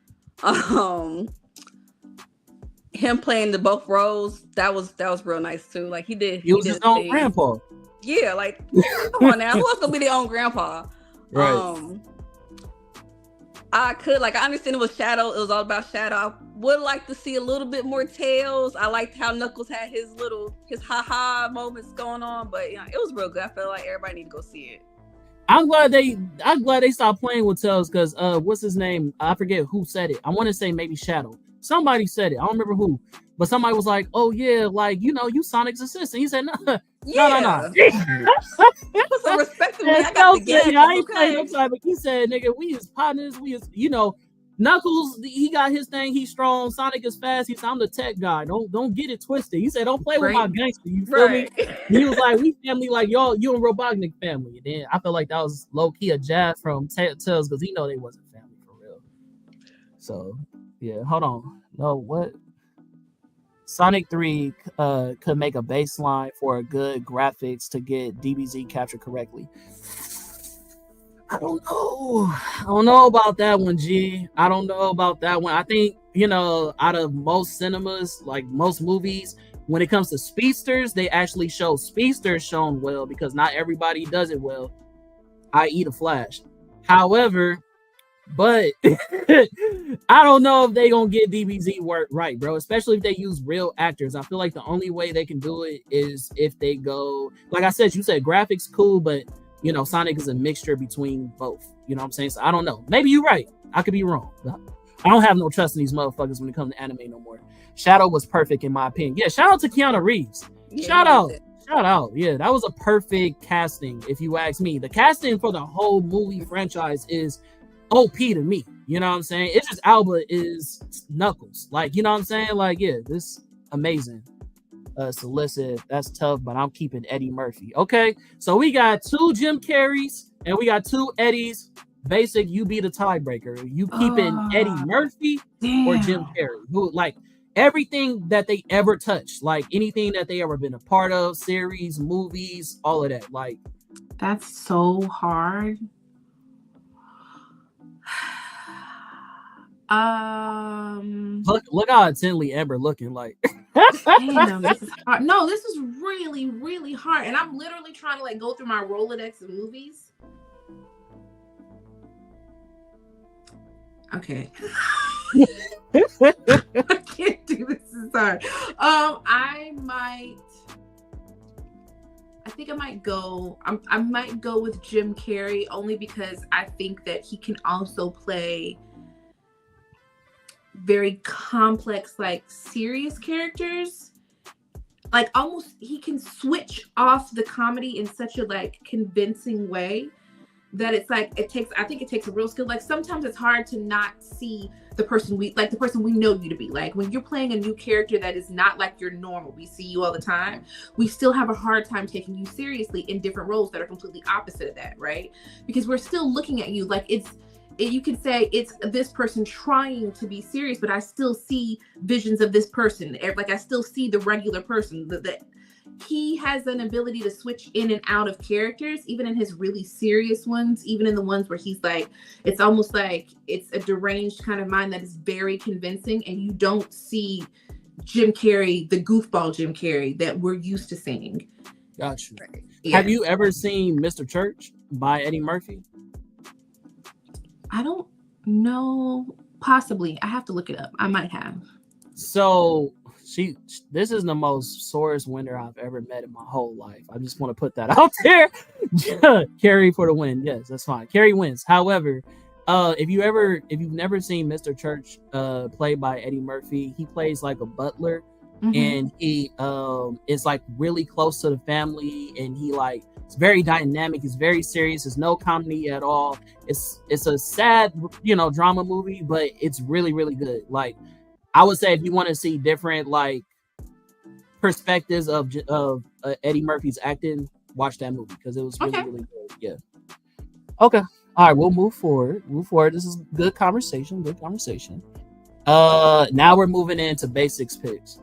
D: Him playing the both roles, that was real nice too. Like he did
B: his own grandpa.
D: Yeah, like come on now, who else gonna be their own grandpa?
B: Right.
D: I understand it was Shadow. It was all about Shadow. I would like to see a little bit more Tails. I liked how Knuckles had his ha-ha moments going on, but yeah, it was real good. I felt like everybody need to go see it.
B: I'm glad they stopped playing with Tails, because what's his name? I forget who said it. I want to say maybe Shadow. Somebody said it. I don't remember who, but somebody was like, "Oh yeah, like you Sonic's assistant." He said, "No. Put
D: some respect to me. I got the game.
B: I ain't playing no time." But he said, "Nigga, we is partners. We is, Knuckles. He got his thing. He's strong. Sonic is fast. He said, I'm the tech guy. Don't get it twisted." He said, "Don't play with my gangster." You feel me? He was like, "We family like y'all. You and Robotnik family." And then I felt like that was low key a jab from Tails, because he know they wasn't family for real. So. Yeah, hold on. No, what? Sonic 3 could make a baseline for a good graphics to get DBZ captured correctly. I don't know about that one, G. I don't know about that one. I think, out of most cinemas, like most movies, when it comes to speedsters, they actually show speedsters shown well, because not everybody does it well, i.e. the Flash. However, but I don't know if they gonna get DBZ work right, bro. Especially if they use real actors. I feel like the only way they can do it is if they go, like I said, you said graphics cool, but Sonic is a mixture between both. You know what I'm saying? So I don't know. Maybe you're right. I could be wrong. I don't have no trust in these motherfuckers when it comes to anime no more. Shadow was perfect in my opinion. Yeah, shout out to Keanu Reeves.
D: Yeah,
B: shout out. Yeah, that was a perfect casting, if you ask me. The casting for the whole movie franchise is OP to me, you know what I'm saying? It's just Alba is Knuckles, like, you know what I'm saying? Like, yeah, this amazing. Solicit, that's tough, but I'm keeping Eddie Murphy. Okay, so we got 2 Jim Carreys and we got 2 Eddies. Basic, you be the tiebreaker. You keeping Eddie Murphy or Jim Carrey? Who, like, everything that they ever touched, like anything that they ever been a part of, series, movies, all of that. Like,
C: that's so hard.
B: Look how intently Amber looking, like.
C: Damn, this is hard. No, this is really, really hard, and I'm literally trying to go through my Rolodex of movies. Okay. I can't do this. This is hard. I think I might go. I might go with Jim Carrey, only because I think that he can also play very complex, serious characters. Almost he can switch off the comedy in such a convincing way that it's I think it takes a real skill. Sometimes it's hard to not see the person we know you to be. When you're playing a new character that is not your normal, we see you all the time, we still have a hard time taking you seriously in different roles that are completely opposite of that, right? Because we're still looking at you you can say it's this person trying to be serious, but I still see visions of this person. I still see the regular person. That he has an ability to switch in and out of characters, even in his really serious ones, even in the ones where he's it's almost it's a deranged kind of mind that is very convincing, and you don't see Jim Carrey, the goofball Jim Carrey that we're used to seeing.
B: Gotcha.
C: Yeah.
B: Have you ever seen Mr. Church by Eddie Murphy?
C: I don't know. Possibly. I have to look it up. I might have.
B: So this is the most sorest winner I've ever met in my whole life. I just want to put that out there. Carrie for the win. Yes, that's fine. Carrie wins. However, if you've never seen Mr. Church played by Eddie Murphy, he plays like a butler, and he is like really close to the family, and he like it's very dynamic, it's very serious, there's no comedy at all. It's a sad, drama movie, but it's really, really good. Like I would say if you want to see different like perspectives of Eddie Murphy's acting, watch that movie because it was really, really good. Yeah. Okay. All right, we'll move forward. This is good conversation. Now we're moving into basics picks.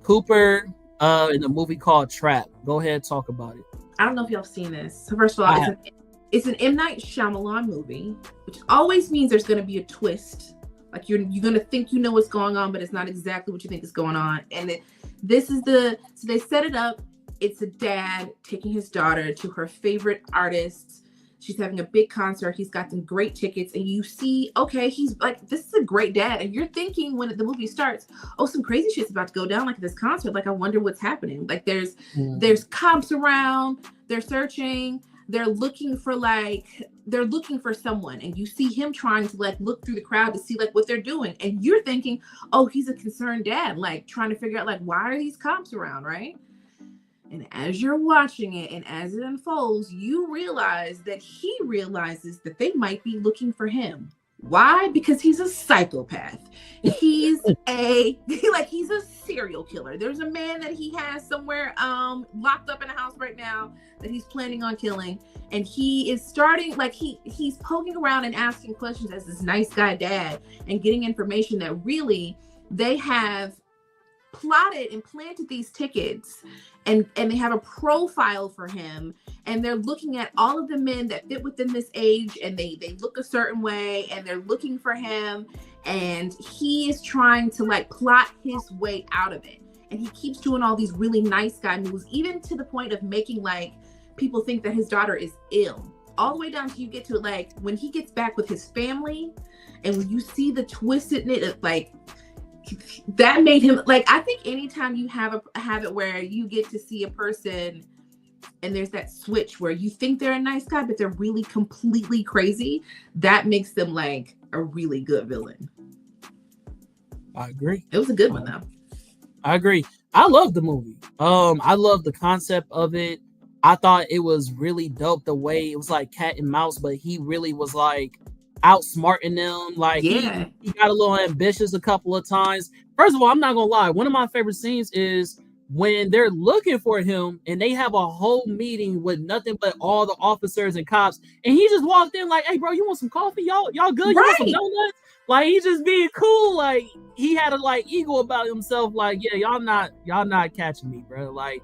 B: Cooper, in a movie called Trap. Go ahead, talk about it.
C: I don't know if y'all have seen this. So first of all, it's an M. Night Shyamalan movie, which always means there's going to be a twist. Like you're going to think you know what's going on, but it's not exactly what you think is going on. And so they set it up. It's a dad taking his daughter to her favorite artist. She's having a big concert. He's got some great tickets. And you see, okay, he's like, this is a great dad. And you're thinking when the movie starts, oh, some crazy shit's about to go down like this concert. Like, I wonder what's happening. Like there's cops around. They're searching. They're looking for someone. And you see him trying to like look through the crowd to see like what they're doing. And you're thinking, oh, he's a concerned dad, like trying to figure out like, why are these cops around, right? And as you're watching it and as it unfolds, you realize that he realizes that they might be looking for him. Why? Because he's a psychopath. He's a serial killer. There's a man that he has somewhere locked up in a house right now that he's planning on killing. And he is starting, like he's poking around and asking questions as this nice guy dad and getting information that really they have plotted and planted these tickets and they have a profile for him, and they're looking at all of the men that fit within this age, and they look a certain way, and they're looking for him, and he is trying to like plot his way out of it. And he keeps doing all these really nice guy moves, even to the point of making like people think that his daughter is ill, all the way down to you get to like when he gets back with his family, and when you see the twist in it, like that made him like, I think anytime you have a habit where you get to see a person and there's that switch where you think they're a nice guy, but they're really completely crazy, that makes them like a really good villain.
B: I agree.
C: It was a good one though.
B: I agree. I love the movie. I love the concept of it. I thought it was really dope the way it was like cat and mouse, but he really was like outsmarting them. Like he got a little ambitious a couple of times. First of all, I'm not gonna lie, one of my favorite scenes is when they're looking for him and they have a whole meeting with nothing but all the officers and cops, and he just walked in like, hey bro, you want some coffee? Y'all good? You want some donuts? Like he's just being cool. Like he had a like ego about himself, like, yeah, y'all not catching me, bro. Like,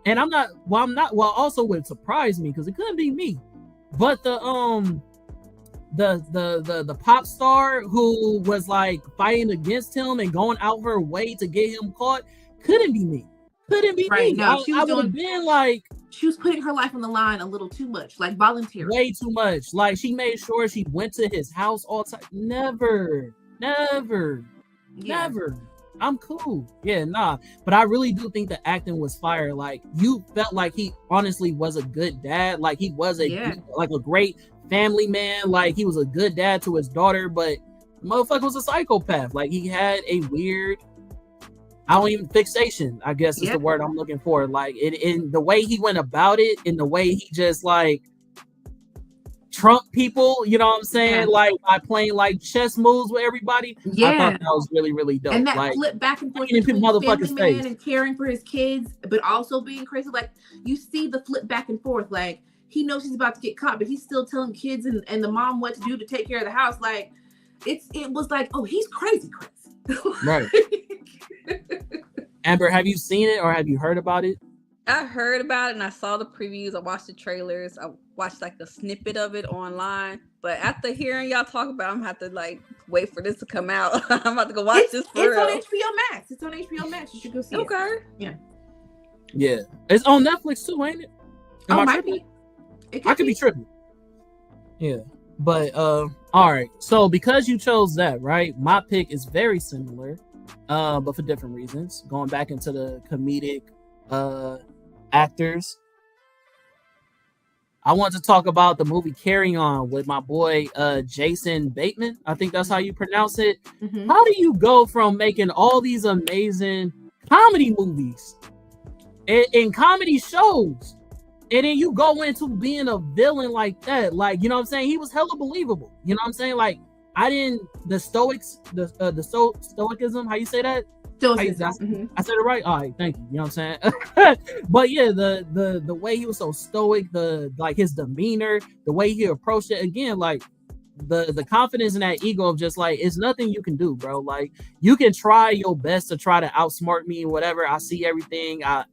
B: and also would surprise me because it couldn't be me, but the pop star who was like fighting against him and going out her way to get him caught couldn't be me. Me.
C: No,
B: I would have been like,
C: she was putting her life on the line a little too much, like volunteering.
B: Way too much. Like she made sure she went to his house all the time. Never. I'm cool. Yeah, nah. But I really do think the acting was fire. Like you felt like he honestly was a good dad. Like he was like a great family man. Like he was a good dad to his daughter, but the motherfucker was a psychopath. Like he had a weird, fixation, I guess is the word I'm looking for. Like in the way he went about it, in the way he just like Trump people, you know what I'm saying? Like by playing like chess moves with everybody. I thought that was really, really dope.
C: And that
B: like,
C: flip back and forth between family man and caring for his kids, but also being crazy. Like you see the flip back and forth. Like he knows he's about to get caught, but he's still telling kids and the mom what to do to take care of the house. Like it was like, oh, he's crazy.
B: Right. Amber, have you seen it or have you heard about it?
D: I heard about it and I saw the previews. I watched the trailers. I watched like a snippet of it online. But after hearing y'all talk about it, I'm gonna have to like wait for this to come out. I'm about to go watch this for real.
C: On HBO Max. It's on HBO Max. You should go see it.
D: Yeah.
B: Yeah. It's on Netflix too, ain't it?
C: Might be.
B: I could be tripping. Yeah. But all right. So because you chose that, right? My pick is very similar, but for different reasons. Going back into the comedic actors. I want to talk about the movie Carry On with my boy Jason Bateman. I think that's how you pronounce it.
C: Mhm.
B: How do you go from making all these amazing comedy movies and comedy shows, and then you go into being a villain like that? Like, you know what I'm saying? He was hella believable. You know what I'm saying? Like, the stoicism, how you say that?
C: Mhm.
B: I said it right. All right, thank you. You know what I'm saying? But yeah, the way he was so stoic, his demeanor, the way he approached it, again, like the confidence and that ego of just like, it's nothing you can do, bro. Like, you can try your best to try to outsmart me, whatever. I see everything. I'm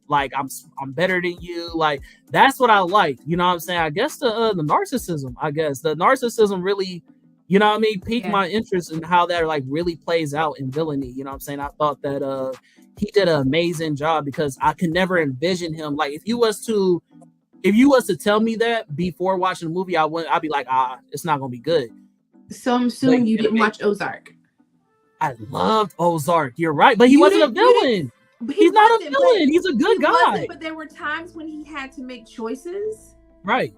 B: better than you. Like, that's what I like. You know what I'm saying? I guess the narcissism. I guess the narcissism really, you know what I mean, piqued my interest in how that like really plays out in villainy. You know what I'm saying? I thought that he did an amazing job, because I could never envision him. Like, if you was to tell me that before watching the movie, I'd be like, it's not gonna be good.
C: So I'm assuming you didn't watch Ozark.
B: I loved Ozark. You're right, but he wasn't a villain. He's not a villain. He's a good guy.
C: But there were times when he had to make choices.
B: Right.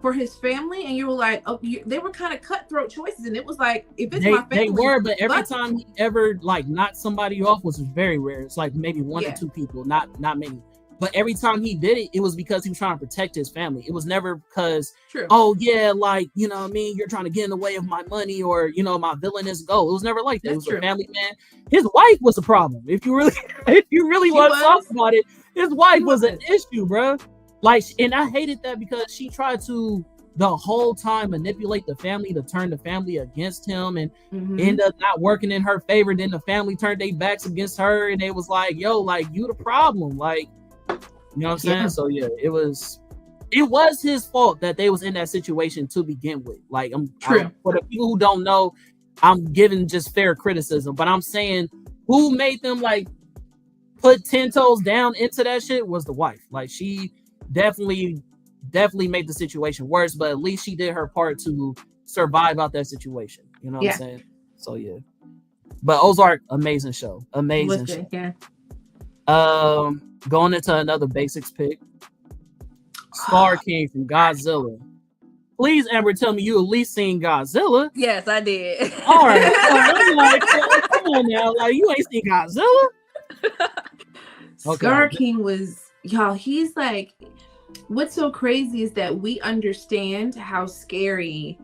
C: For his family, and you were like, oh, they were kind of cutthroat choices, and it was like, if it's my family,
B: they were, but every time he ever like knocked somebody off, which was very rare, it's like maybe one or two people, not many. But every time he did it, it was because he was trying to protect his family. It was never because, oh yeah, like, you know what I mean, you're trying to get in the way of my money, or, you know, my villainous goal. It was never like that. It was a family man. His wife was a problem. If you really want to talk about it, his wife was an issue, bro. Like, and I hated that because she tried to the whole time manipulate the family to turn the family against him, and end up not working in her favor. Then the family turned their backs against her, and they was like, yo, like, you the problem. Like, you know what I'm saying? So yeah, it was his fault that they was in that situation to begin with. Like, for the people who don't know, I'm giving just fair criticism, but I'm saying who made them like put 10 toes down into that shit was the wife. Like, she definitely made the situation worse, but at least she did her part to survive out that situation. You know what I'm saying? So yeah. But Ozark, amazing show. Amazing show.
C: Yeah.
B: Going into another basics pick. Star King from Godzilla. Please, Amber, tell me you at least seen Godzilla.
D: Yes, I did.
B: All right. I'm like, come on now. Like, you ain't seen Godzilla?
C: Scar King was, y'all, he's like, what's so crazy is that we understand how scary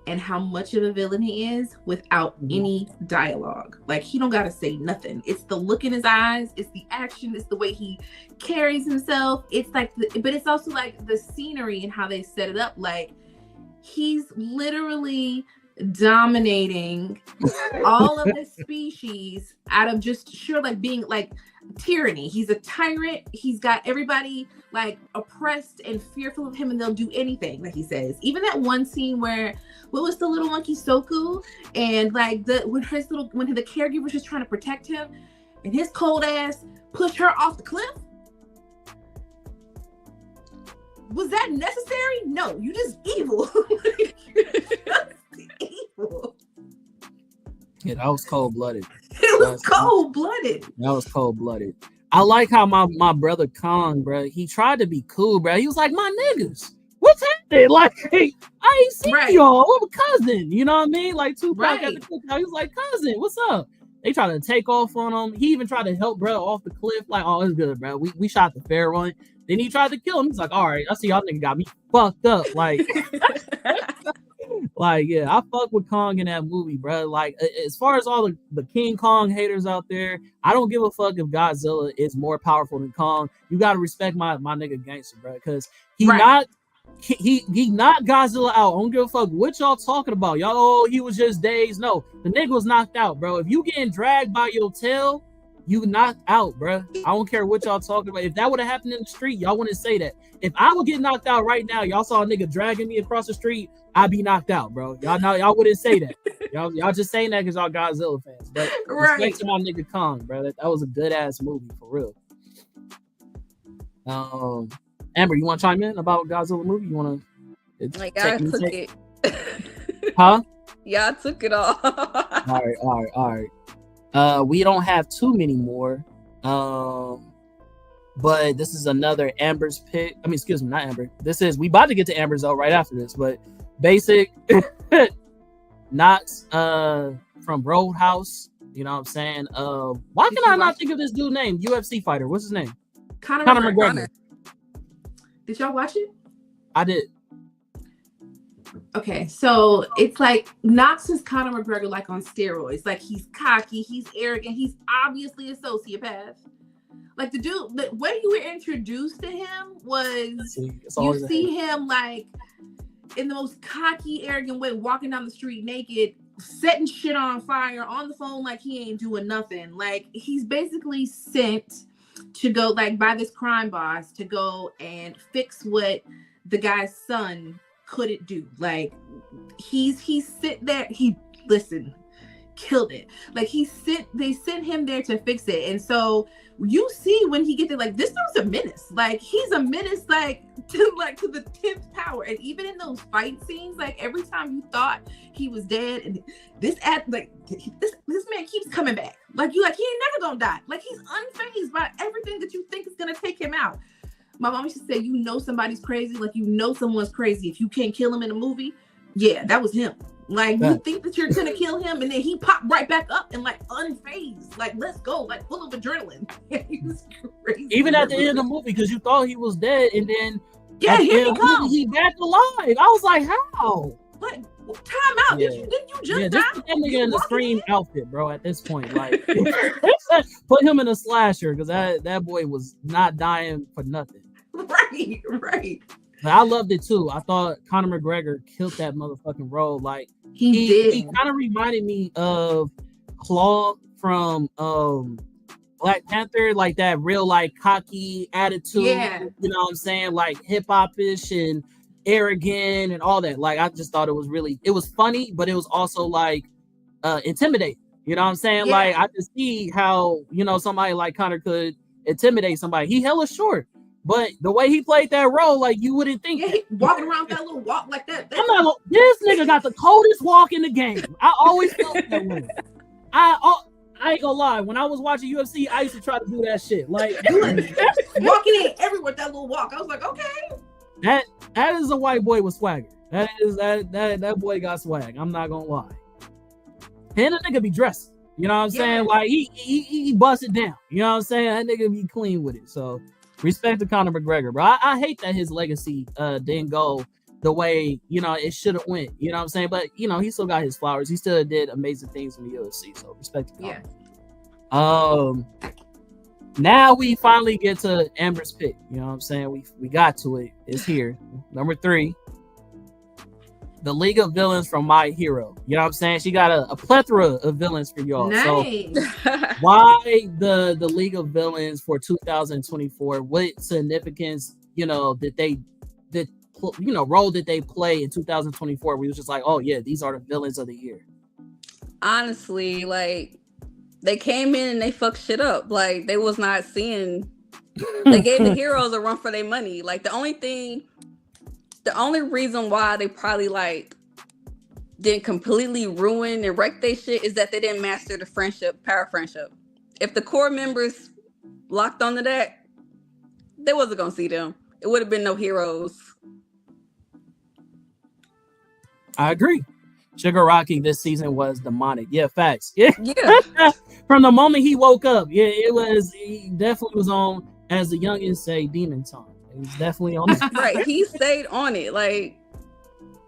C: and how much of a villain he is without any dialogue. Like, he don't gotta say nothing. It's the look in his eyes, it's the action, it's the way he carries himself. It's like, but it's also like the scenery and how they set it up. Like, he's literally dominating all of the species out of just like being like tyranny. He's a tyrant. He's got everybody like oppressed and fearful of him, and they'll do anything that he says. Even that one scene where, what was the little monkey Soku, and like when the caregiver was just trying to protect him, and his cold ass pushed her off the cliff. Was that necessary? No, you just evil. Evil.
B: Yeah, that was cold-blooded.
C: It was cold-blooded.
B: That was cold-blooded. I like how my brother Kong, bro, he tried to be cool, bro. He was like, my niggas, what's happening? Like, hey, I ain't seen y'all. I'm a cousin. You know what I mean? Like, Tupac at the cookout. He was like, cousin, what's up? They tried to take off on him. He even tried to help bro off the cliff. Like, oh, it's good, bro. We shot the fair one. Then he tried to kill him. He's like, all right, I see y'all nigga got me fucked up. Like, like, yeah, I fuck with Kong in that movie, bro. Like, as far as all the King Kong haters out there, I don't give a fuck if Godzilla is more powerful than Kong. You gotta respect my nigga Gangster, bro, because he knocked Godzilla out. I don't give a fuck what y'all talking about. Y'all, oh, he was just dazed. No, the nigga was knocked out, bro. If you getting dragged by your tail, you knocked out, bro. I don't care what y'all talking about. If that would have happened in the street, y'all wouldn't say that. If I would get knocked out right now, y'all saw a nigga dragging me across the street, I'd be knocked out, bro. Y'all wouldn't say that. y'all just saying that because y'all Godzilla fans. But respect to my nigga Kong, bro. That was a good ass movie for real. Amber, you want to chime in about Godzilla movie? You want to?
D: Like, I took it
B: Huh?
D: Yeah, I took it all.
B: All right. We don't have too many more. But this is another Amber's pick. I mean, excuse me, not Amber. We about to get to Amber's though right after this, but basic Knox from Roadhouse. You know what I'm saying? Why can I not think of this dude's name? UFC fighter. What's his name?
C: Conor
B: McGregor.
C: Did y'all watch it?
B: I did.
C: Okay, so it's like Knox is Conor McGregor like on steroids. Like he's cocky, he's arrogant, he's obviously a sociopath. Like the dude, the way you were introduced to him was you see him like in the most cocky, arrogant way, walking down the street naked, setting shit on fire on the phone like he ain't doing nothing. Like he's basically sent to go like by this crime boss to go and fix what the guy's son couldn't do. Like he's sit there, killed it. Like they sent him there to fix it. And so you see when he gets there, like this dude's a menace. Like he's a menace, like to the 10th power. And even in those fight scenes, like every time you thought he was dead, and this man keeps coming back. Like he ain't never gonna die. Like he's unfazed by everything that you think is gonna take him out. My mom used to say, you know somebody's crazy, like you know someone's crazy if you can't kill him in a movie. Yeah, that was him. Like you think that you're gonna kill him, and then he popped right back up and like unfazed, like let's go, like full of adrenaline. He was crazy.
B: Even at the end of the movie, because you thought he was dead, and then
C: here he comes.
B: He back alive. I was like, how?
C: What? Time out.
B: Yeah.
C: Didn't you just
B: die?
C: That
B: nigga in the Scream outfit, bro. At this point, like put him in a slasher, because that boy was not dying for nothing.
C: Right.
B: But I loved it too. I thought Conor McGregor killed that motherfucking role. Like
C: he did.
B: He kind of reminded me of Claw from Black Panther, like that real like cocky attitude.
C: Yeah.
B: You know what I'm saying? Like hip hop-ish and arrogant and all that. Like I just thought it was funny, but it was also like intimidating. You know what I'm saying?
C: Yeah.
B: Like I could see how, you know, somebody like Conor could intimidate somebody. He hella short. But the way he played that role, like you wouldn't think.
C: Yeah, walking around with that little walk like that.
B: This nigga got the coldest walk in the game. I always felt that way. I ain't gonna lie. When I was watching UFC, I used to try to do that shit. Like
C: walking in everywhere with that little walk. I was like, okay.
B: That is a white boy with swagger. That boy got swag. I'm not gonna lie. And the nigga be dressed. You know what I'm saying? Like he bust it down. You know what I'm saying? That nigga be clean with it. So. Respect to Conor McGregor, bro. I hate that his legacy didn't go the way, you know, it should have went. You know what I'm saying? But, you know, he still got his flowers. He still did amazing things in the UFC. So respect to Conor.
C: Yeah.
B: Now we finally get to Amber's pick. You know what I'm saying? We got to it. It's here. Number 3. The League of Villains from My Hero. You know what I'm saying? She got a plethora of villains for y'all.
C: Nice.
B: So why the League of Villains for 2024? What significance, you know, role did they play in 2024? We was just like, oh yeah, these are the villains of the year.
D: Honestly, like they came in and they fucked shit up. Like they was not seeing. They gave the heroes a run for their money. Like the only reason why they probably like didn't completely ruin and wreck their shit is that they didn't master the power friendship. If the core members locked onto that, they wasn't gonna see them. It would have been no heroes.
B: I agree. Sugar Rocky this season was demonic. Yeah, facts. Yeah. From the moment he woke up, he definitely was on, as the youngins say, demon time. He was definitely on it.
D: Right. He stayed on it. Like,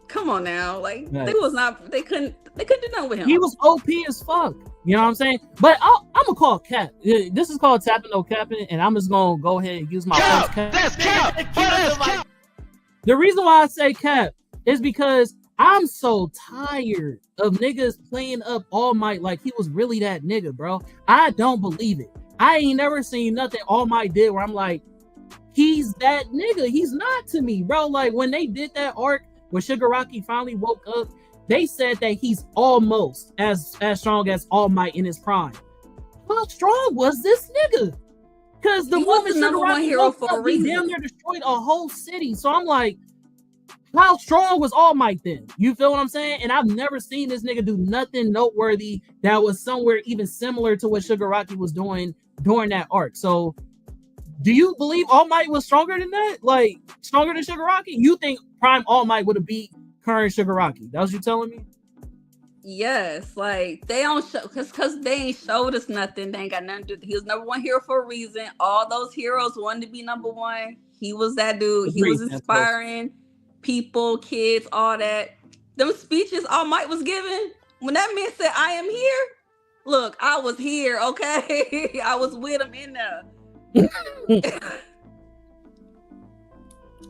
D: come on now. Like they couldn't do nothing with him.
B: He was OP as fuck. You know what I'm saying? But I'm gonna call cap. This is called tapping no capping, and I'm just gonna go ahead and use my first cap.
E: That's cap.
B: The reason why I say cap is because I'm so tired of niggas playing up All Might like he was really that nigga, bro. I don't believe it. I ain't never seen nothing All Might did where I'm like, he's that nigga. He's not to me, bro. Like when they did that arc when Sugar Rocky finally woke up, they said that he's almost as strong as All Might in his prime. How strong was this nigga? Because the
D: he was
B: moment
D: the number
B: Sugar Rocky
D: one hero
B: woke
D: for a
B: up, he
D: reason.
B: damn near destroyed a whole city. So I'm like, how strong was All Might then? You feel what I'm saying? And I've never seen this nigga do nothing noteworthy that was somewhere even similar to what Shigaraki was doing during that arc. So do you believe All Might was stronger than that? Like, stronger than Shigaraki? You think Prime All Might would have beat current Shigaraki? That was you telling me?
D: Yes, like they don't show because they ain't showed us nothing. They ain't got nothing to do. He was number one hero for a reason. All those heroes wanted to be number one. He was that dude. He was inspiring people, kids, all that. Them speeches All Might was giving when that man said, "I am here." Look, I was here. Okay, I was with him in there.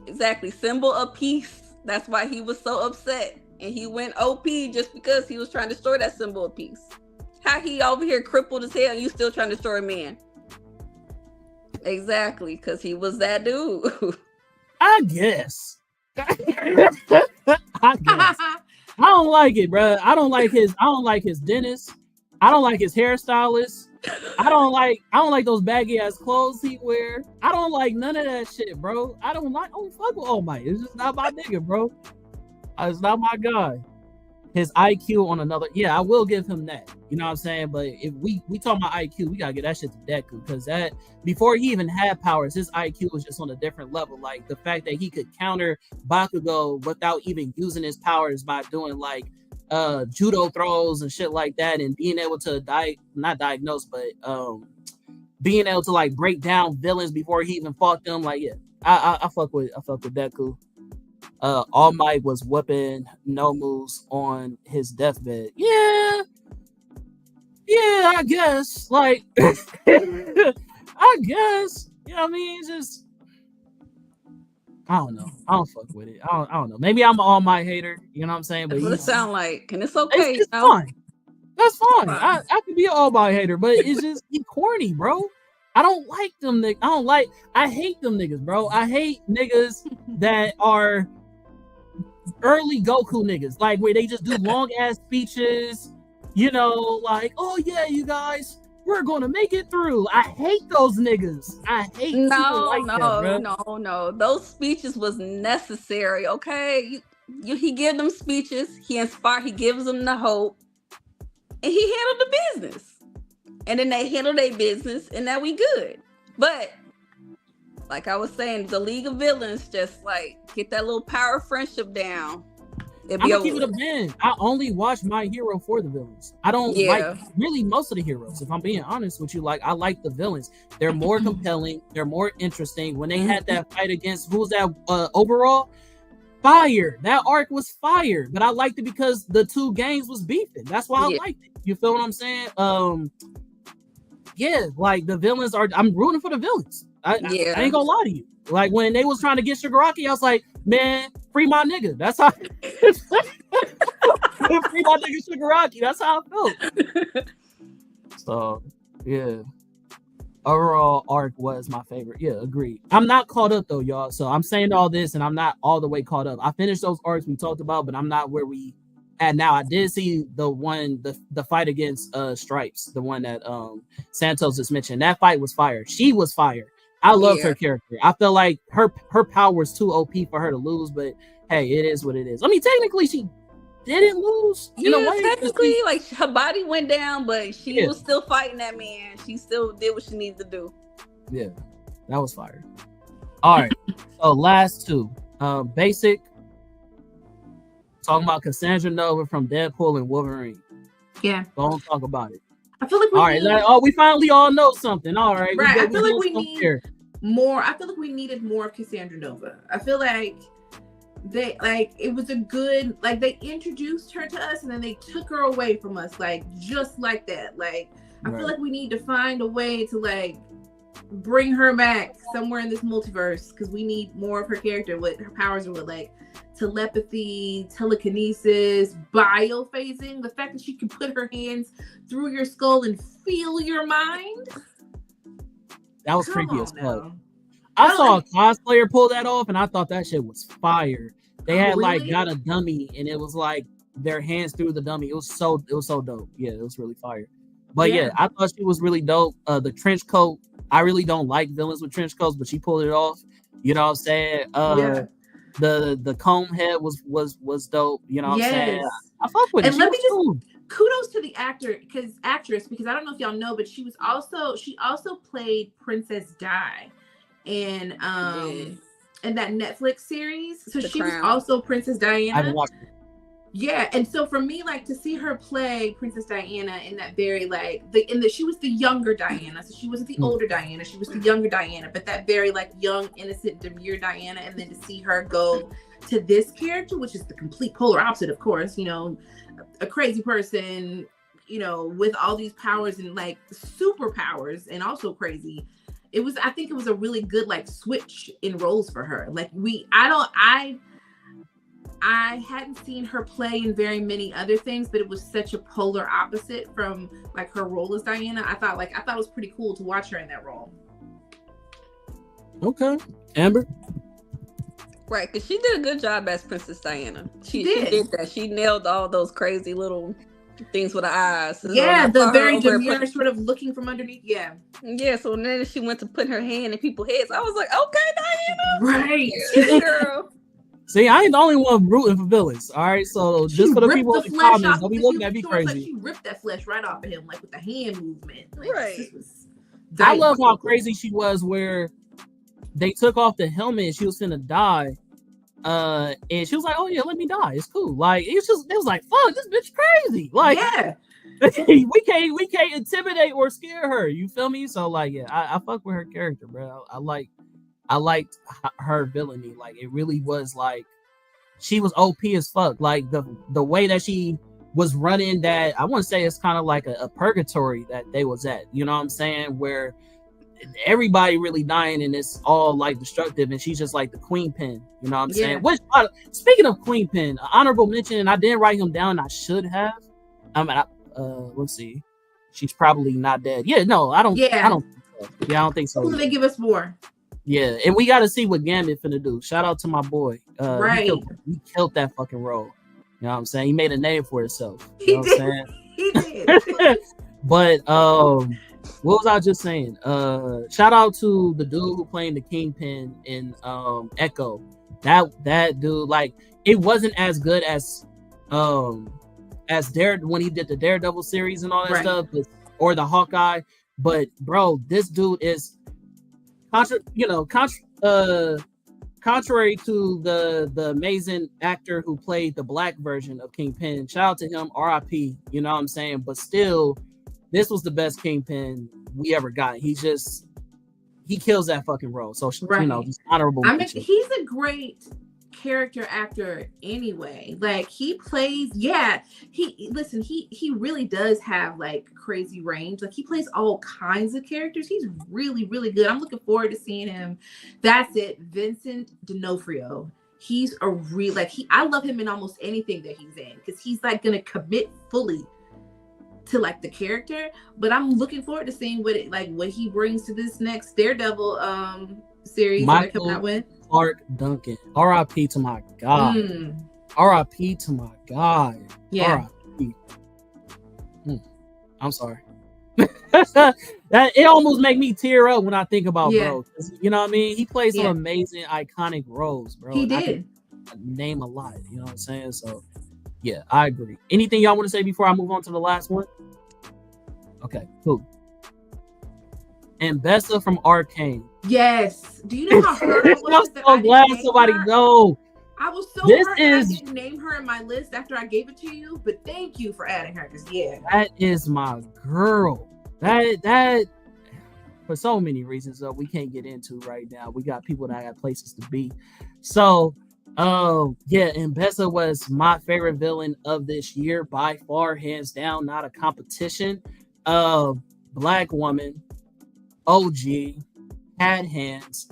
D: Exactly, symbol of peace. That's why he was so upset. And he went OP just because he was trying to destroy that symbol of peace. How he over here crippled as hell and you still trying to destroy a man? Exactly, because he was that dude.
B: I guess. I guess. I don't like it, bro. I don't like his dentist. I don't like his hairstylist. I don't like those baggy ass clothes he wear. I don't like none of that shit, bro. I don't fuck with All Might. It's just not my nigga, bro. It's not my guy. His IQ on another, I will give him that. You know what I'm saying? But if we talk about IQ, we gotta get that shit to Deku, because that before he even had powers, his IQ was just on a different level. Like the fact that he could counter Bakugo without even using his powers by doing like judo throws and shit like that, and being able to not diagnose, but being able to like break down villains before he even fought them. Like I fuck with Deku. All Might was whooping Nomu's on his deathbed. Yeah, I guess. Like, I guess. You know what I mean? It's just, I don't know. I don't fuck with it. I don't know. Maybe I'm an All Might hater. You know what I'm saying? But
D: that's what it sound like, and it's okay.
B: It's fine. That's fine. I could be an All Might hater, but it's just he corny, bro. I don't like them niggas. I hate them niggas, bro. I hate niggas that are early Goku niggas, like where they just do long ass speeches, like, oh yeah, you guys, we're gonna make it through. I hate those niggas. I hate
D: no. Those speeches was necessary. Okay, he give them speeches. He inspired. He gives them the hope, and he handled the business. And then they handle their business, and now we good. But like I was saying, the League of Villains just like get that little power friendship down.
B: I'm gonna keep it a man. I only watch My Hero for the villains. I don't like really most of the heroes. If I'm being honest with you, like I like the villains. They're more compelling. They're more interesting. When they had that fight against who's that overall? Fire. That arc was fire. But I liked it because the two gangs was beefing. That's why I liked it. You feel what I'm saying? Like the villains I'm rooting for the villains. I ain't gonna lie to you. Like when they was trying to get Shigaraki, I was like, man, free my nigga. That's how free my nigga Shigaraki. That's how I felt. So overall arc was my favorite. Agreed. I'm not caught up though, y'all. So I'm saying all this and I'm not all the way caught up. I finished those arcs we talked about, but I'm not where we at now. I did see the fight against Stripes, the one that Santos just mentioned. That fight was fire. She was fire. I loved her character. I feel like her power was too OP for her to lose, but hey, it is what it is. I mean, technically she didn't lose.
D: Technically, like her body went down, but she was still fighting that man. She still did what she needed to do.
B: Yeah, that was fire. All right, so last two. Basic. Talking about Cassandra Nova from Deadpool and Wolverine.
C: Yeah.
B: Don't talk about it.
C: I feel like
B: we finally all know something. All right.
C: Right. I feel like we need more. I feel like we needed more of Cassandra Nova. I feel like it was a good, like they introduced her to us and then they took her away from us, like just like that. Like I feel like we need to find a way to like bring her back somewhere in this multiverse, because we need more of her character. What her powers are, with like telepathy, telekinesis, biophasing. The fact that she can put her hands through your skull and feel your mind.
B: That was creepy as fuck. I saw a cosplayer pull that off, and I thought that shit was fire. They had like got a dummy, and it was like their hands through the dummy. It was so dope. Yeah, it was really fire. But I thought she was really dope. The trench coat. I really don't like villains with trench coats, but she pulled it off. You know what I'm saying? The comb head was dope. You know what I'm saying?
C: Yes.
B: I fuck with it.
C: And
B: She
C: let
B: was
C: me just
B: cool.
C: kudos to the actress, because I don't know if y'all know, but she also played Princess Di in that Netflix series. So
D: The
C: she was
D: Crown.
C: also Princess
B: I haven't
C: Diana.
B: watched it.
C: Yeah, and so for me, like, to see her play Princess Diana in that very like she was the younger Diana, so she wasn't the older Diana, she was the younger Diana, but that very like young, innocent, demure Diana, and then to see her go to this character, which is the complete polar opposite, of course, you know, a crazy person, you know, with all these powers and like superpowers and also crazy. I think it was a really good like switch in roles for her. Like I hadn't seen her play in very many other things, but it was such a polar opposite from like her role as Diana. I thought it was pretty cool to watch her in that role.
B: Okay, Amber.
D: Right, because she did a good job as Princess Diana. She
C: did.
D: did that. She nailed all those crazy little things with her eyes.
C: Yeah,
D: So
C: the
D: her
C: very
D: over
C: demure, sort of looking from underneath. Yeah.
D: Yeah, so then she went to put her hand in people's heads. I was like, okay, Diana.
C: Right.
D: Yeah, girl.
B: See, I ain't the only one rooting for villains. All right, so just for the people in the comments, don't be looking at me crazy.
C: Like she ripped that flesh right off of him, like with the hand movement. Like,
D: right.
B: I love how crazy she was, where they took off the helmet and she was finna die. And she was like, "Oh yeah, let me die. It's cool." Like it was like, "Fuck, this bitch crazy." Like, yeah, we can't intimidate or scare her. You feel me? So like, yeah, I fuck with her character, bro. I liked her villainy. Like it really was like she was OP as fuck. Like the way that she was running that, I want to say it's kind of like a purgatory that they was at. You know what I'm saying? Where everybody really dying and it's all like destructive, and she's just like the queen pin. You know what I'm saying? Which, speaking of queen pin, honorable mention, and I didn't write him down. I should have. Let's see. She's probably not dead. Yeah, no, I don't. Yeah, I don't think so.
C: Hopefully they give us more.
B: Yeah, and we got to see what Gambit finna do. Shout out to my boy.
C: Right.
B: He killed that fucking role. You know what I'm saying? He made a name for himself. You know what I'm saying?
C: He did.
B: But what was I just saying? Shout out to the dude who played the Kingpin in Echo. That dude, like, it wasn't as good as when he did the Daredevil series and all that stuff, or the Hawkeye. But bro, this dude is contrary to the amazing actor who played the black version of Kingpin. Shout out to him, R.I.P. You know what I'm saying? But still, this was the best Kingpin we ever got. He kills that fucking role. So just honorable.
C: I mean, he's a great character actor anyway. Like he plays, he really does have like crazy range. Like he plays all kinds of characters. He's really, really good. I'm looking forward to seeing him. That's it, Vincent D'Onofrio. He's I love him in almost anything that he's in, because he's like gonna commit fully to like the character. But I'm looking forward to seeing what he brings to this next Daredevil series that they're coming out with.
B: Clark Duncan. R.I.P. to my God. R.I.P. to my God.
C: Yeah.
B: R.I.P. I'm sorry. It almost make me tear up when I think about bro. You know what I mean? He plays some amazing, iconic roles, bro.
C: He did.
B: I can name a lot. You know what I'm saying? So, yeah, I agree. Anything y'all want to say before I move on to the last one? Okay, cool. Ambessa from Arcane.
C: Yes. Do you know how hurt I was?
B: I'm so glad somebody knows.
C: I was so hurt that I didn't name her in my list after I gave it to you, but thank you for adding her, because
B: that is my girl. That for so many reasons that we can't get into right now. We got people that got places to be. So Ambessa was my favorite villain of this year by far, hands down, not a competition. Black woman, OG, had hands,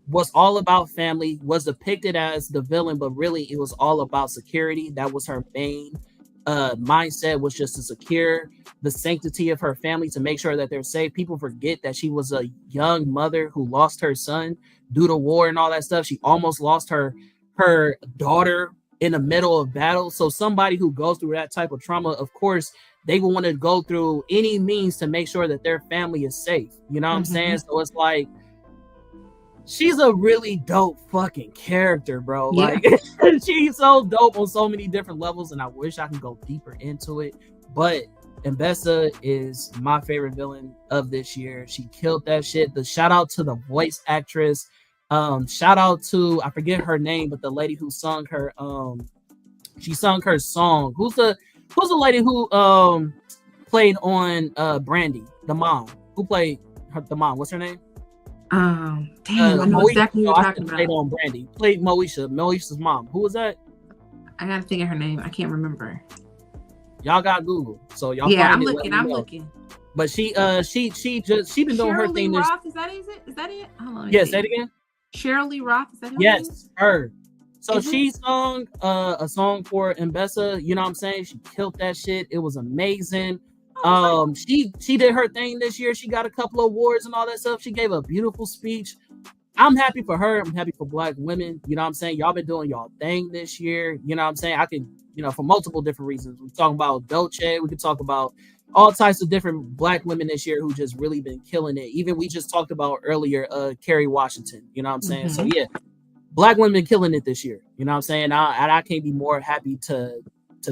B: was all about family, was depicted as the villain, but really it was all about security. That was her main mindset, was just to secure the sanctity of her family, to make sure that they're safe. People forget that she was a young mother who lost her son due to war and all that stuff. She almost lost her daughter in the middle of battle. So somebody who goes through that type of trauma, of course, they will want to go through any means to make sure that their family is safe. You know what I'm saying? So it's like, she's a really dope fucking character, bro.
C: Yeah.
B: Like she's so dope on so many different levels, and I wish I can go deeper into it. But Mbessa is my favorite villain of this year. She killed that shit. The shout out to the voice actress. Shout out to, I forget her name, but the lady who sung her she sung her song. Who's the lady who played on Brandy, the mom? Who played the mom? What's her name?
C: Damn, I know exactly who you're talking about.
B: Played on Brandy. Played Moesha's mom. Who was that?
C: I gotta think of her name. I can't remember.
B: Y'all got Google, so y'all.
C: Yeah,
B: find
C: I'm looking.
B: But she been doing her thing.
C: Roth, is that it? Hold on.
B: Yeah, say it again.
C: Cheryl Lee Roth, is that who?
B: Yes, her. So
C: Is
B: she sung a song for Mbessa. You know what I'm saying? She killed that shit. It was amazing. She did her thing this year. She got a couple of awards and all that stuff. She gave a beautiful speech. I'm happy for her. I'm happy for Black women. You know what I'm saying? Y'all been doing y'all thing this year. You know what I'm saying? I can, for multiple different reasons. We talk about Dolce. We could talk about all types of different Black women this year who just really been killing it. Even we just talked about earlier, Kerry Washington. You know what I'm saying?
C: Mm-hmm.
B: So yeah, Black women killing it this year. You know what I'm saying? I can't be more happy to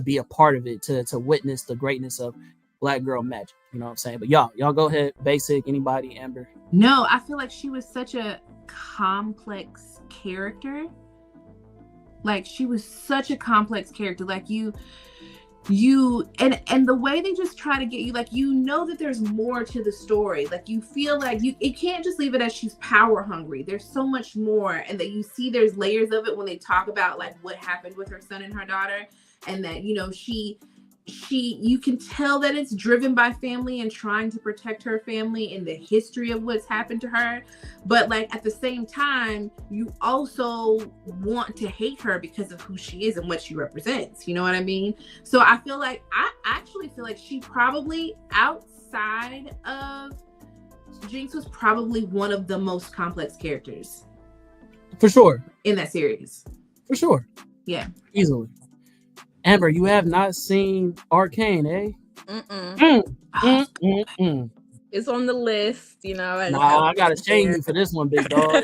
B: be a part of it, to witness the greatness of Black girl magic. You know what I'm saying? But y'all go ahead. Basic, anybody, Amber?
C: No, I feel like she was such a complex character. Like she was such a complex character. Like you and the way they just try to get you, like, that there's more to the story. Like you feel like it can't just leave it as she's power hungry. There's so much more, and that you see there's layers of it when they talk about like what happened with her son and her daughter, and that you can tell that it's driven by family and trying to protect her family and the history of what's happened to her. But like at the same time, you also want to hate her because of who she is and what she represents. You know what I mean? So I actually feel like she probably, outside of Jinx, was probably one of the most complex characters.
B: For sure.
C: In that series.
B: For sure.
C: Yeah.
B: Easily. Amber, you have not seen Arcane, eh?
D: It's on the list,
B: I gotta shame you for this one, big dog.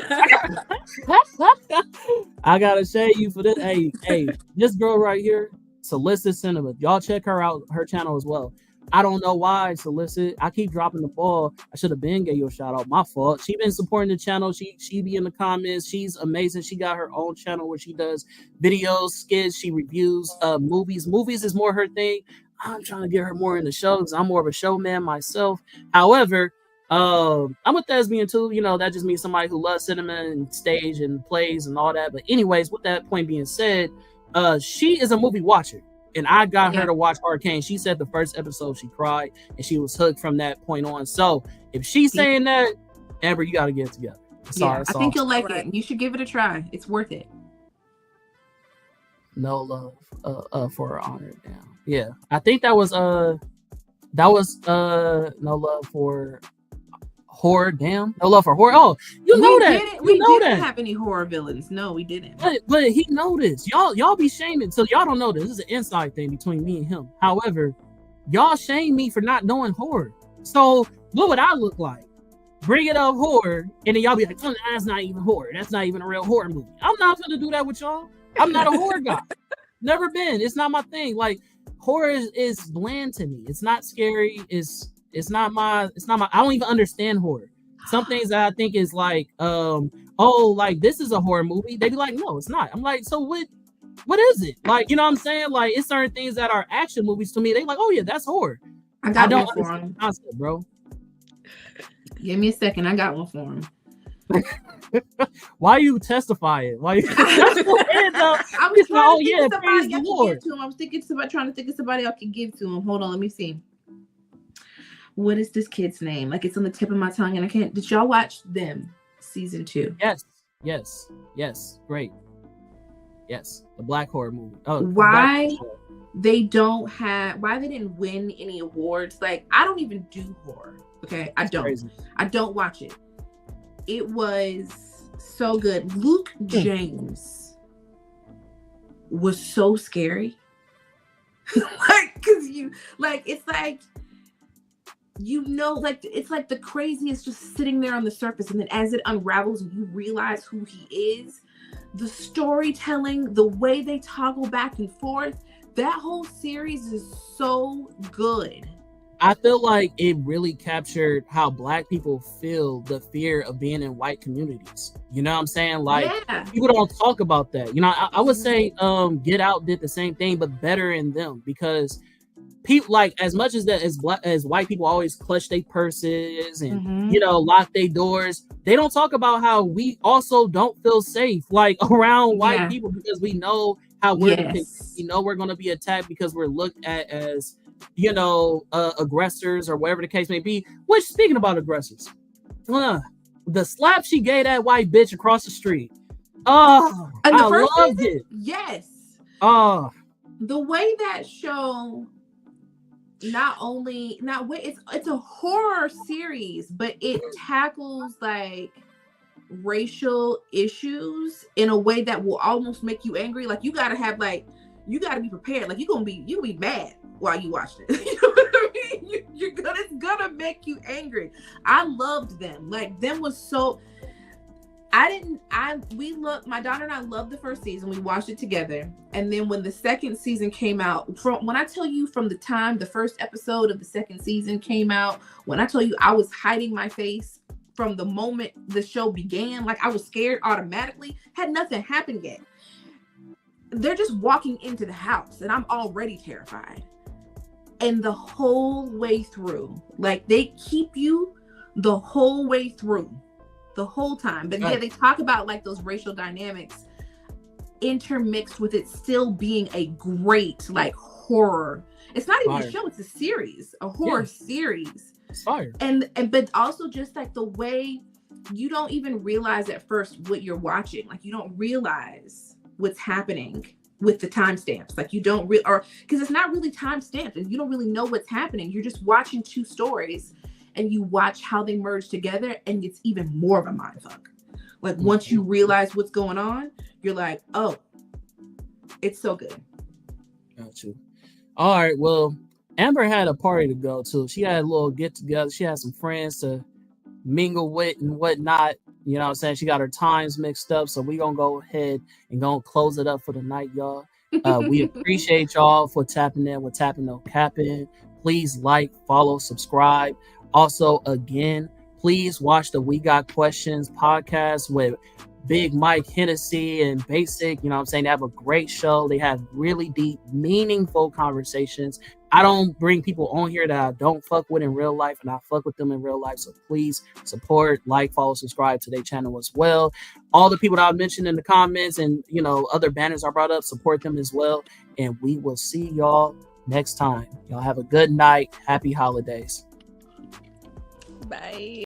B: I gotta shame you for this. Hey, this girl right here, Solicit Cinema. Y'all check her out, her channel as well. I don't know why, Solicit. I keep dropping the ball. I should have been gave you a shout out. My fault. She been supporting the channel. She be in the comments. She's amazing. She got her own channel where she does videos, skits. She reviews movies. Movies is more her thing. I'm trying to get her more into shows. I'm more of a showman myself. However, I'm a thespian too. That just means somebody who loves cinema and stage and plays and all that. But anyways, with that point being said, she is a movie watcher. And I got her to watch Arcane. She said the first episode she cried, and she was hooked from that point on. So if she's saying that, Amber, you got to get it together.
C: I think you'll like it. You should give it a try. It's worth it.
B: No love for her honor. Down. Yeah, I think that was no love for horror. Damn, no love for horror. Oh, you know that.
C: We didn't have any horror villains. No, we didn't.
B: But he noticed. Y'all be shaming. So y'all don't know this. This is an inside thing between me and him. However, y'all shame me for not knowing horror. So what would I look like? Bring it up horror, and then y'all be like, oh, that's not even horror. That's not even a real horror movie. I'm not gonna do that with y'all. I'm not a horror guy. Never been. It's not my thing. Like horror is bland to me. It's not scary. It's not my I don't even understand horror. Some things that I think is like like this is a horror movie. They be like, no, it's not. I'm like, so what is it? Like, you know what I'm saying? Like it's certain things that are action movies to me. They like, oh yeah, that's horror. I don't understand the concept, bro.
C: Give me a second. I got one for him.
B: Why are you testifying? Why?
C: I was trying to think of somebody I can give to him. I was trying to think of somebody I could give to him. Hold on, let me see. What is this kid's name? Like it's on the tip of my tongue, and I can't. Did y'all watch Them season 2?
B: Yes. Great. Yes, the black horror movie. Oh,
C: why they didn't win any awards? Like I don't even do horror. Okay, I don't watch it. It was so good. Luke James was so scary. Like, cause it's like you know, like it's like the craziest just sitting there on the surface, and then as it unravels and you realize who he is, the storytelling, the way they toggle back and forth, that whole series is so good.
B: I feel like it really captured how Black people feel the fear of being in white communities. You know what I'm saying? Like,
C: Yeah.
B: people don't talk about that. You know, I would say Get Out did the same thing, but better in them, because people, like, as much as that as white people always clutch their purses and you know, lock their doors, they don't talk about how we also don't feel safe like around white people, because we know how we're we know we're going to be attacked because we're looked at as, you know, aggressors or whatever the case may be. Which, speaking about aggressors, the slap she gave that white bitch across the street, I loved it.
C: Yes.
B: The
C: way that show it's a horror series, but it tackles like racial issues in a way that will almost make you angry. Like you gotta be prepared. Like you'll be mad while you watch it. You know what I mean? It's gonna make you angry. I loved them. Like them was so. My daughter and I loved the first season. We watched it together. And then when the second season came out, when I tell you from the time the first episode of the second season came out, when I tell you I was hiding my face from the moment the show began, like I was scared automatically, had nothing happened yet. They're just walking into the house and I'm already terrified. And the whole way through, like they keep you the whole way through. The whole time. But yeah, they talk about like those racial dynamics intermixed with it still being a great like horror. It's not even a show, it's a series, a horror series.
B: It's fire.
C: And but also just like the way you don't even realize at first what you're watching. Like you don't realize what's happening with the timestamps. Like you don't or because it's not really time stamped and you don't really know what's happening. You're just watching two stories. And you watch how they merge together, and it's even more of a mindfuck. Like once you realize what's going on, you're like, oh, it's so good.
B: Got you. All right. Well, Amber had a party to go to. She had a little get together. She had some friends to mingle with and whatnot. You know what I'm saying? She got her times mixed up. So we're going to go ahead and go close it up for the night, y'all. We appreciate y'all for tapping in with Tapping No Capping. Please like, follow, subscribe. Also, again, please watch the We Got Questions podcast with Big Mike Hennessy and Basic. You know what I'm saying? They have a great show. They have really deep, meaningful conversations. I don't bring people on here that I don't fuck with in real life, and I fuck with them in real life. So please support, like, follow, subscribe to their channel as well. All the people that I mentioned in the comments and, you know, other banners I brought up, support them as well. And we will see y'all next time. Y'all have a good night. Happy holidays.
D: Bye.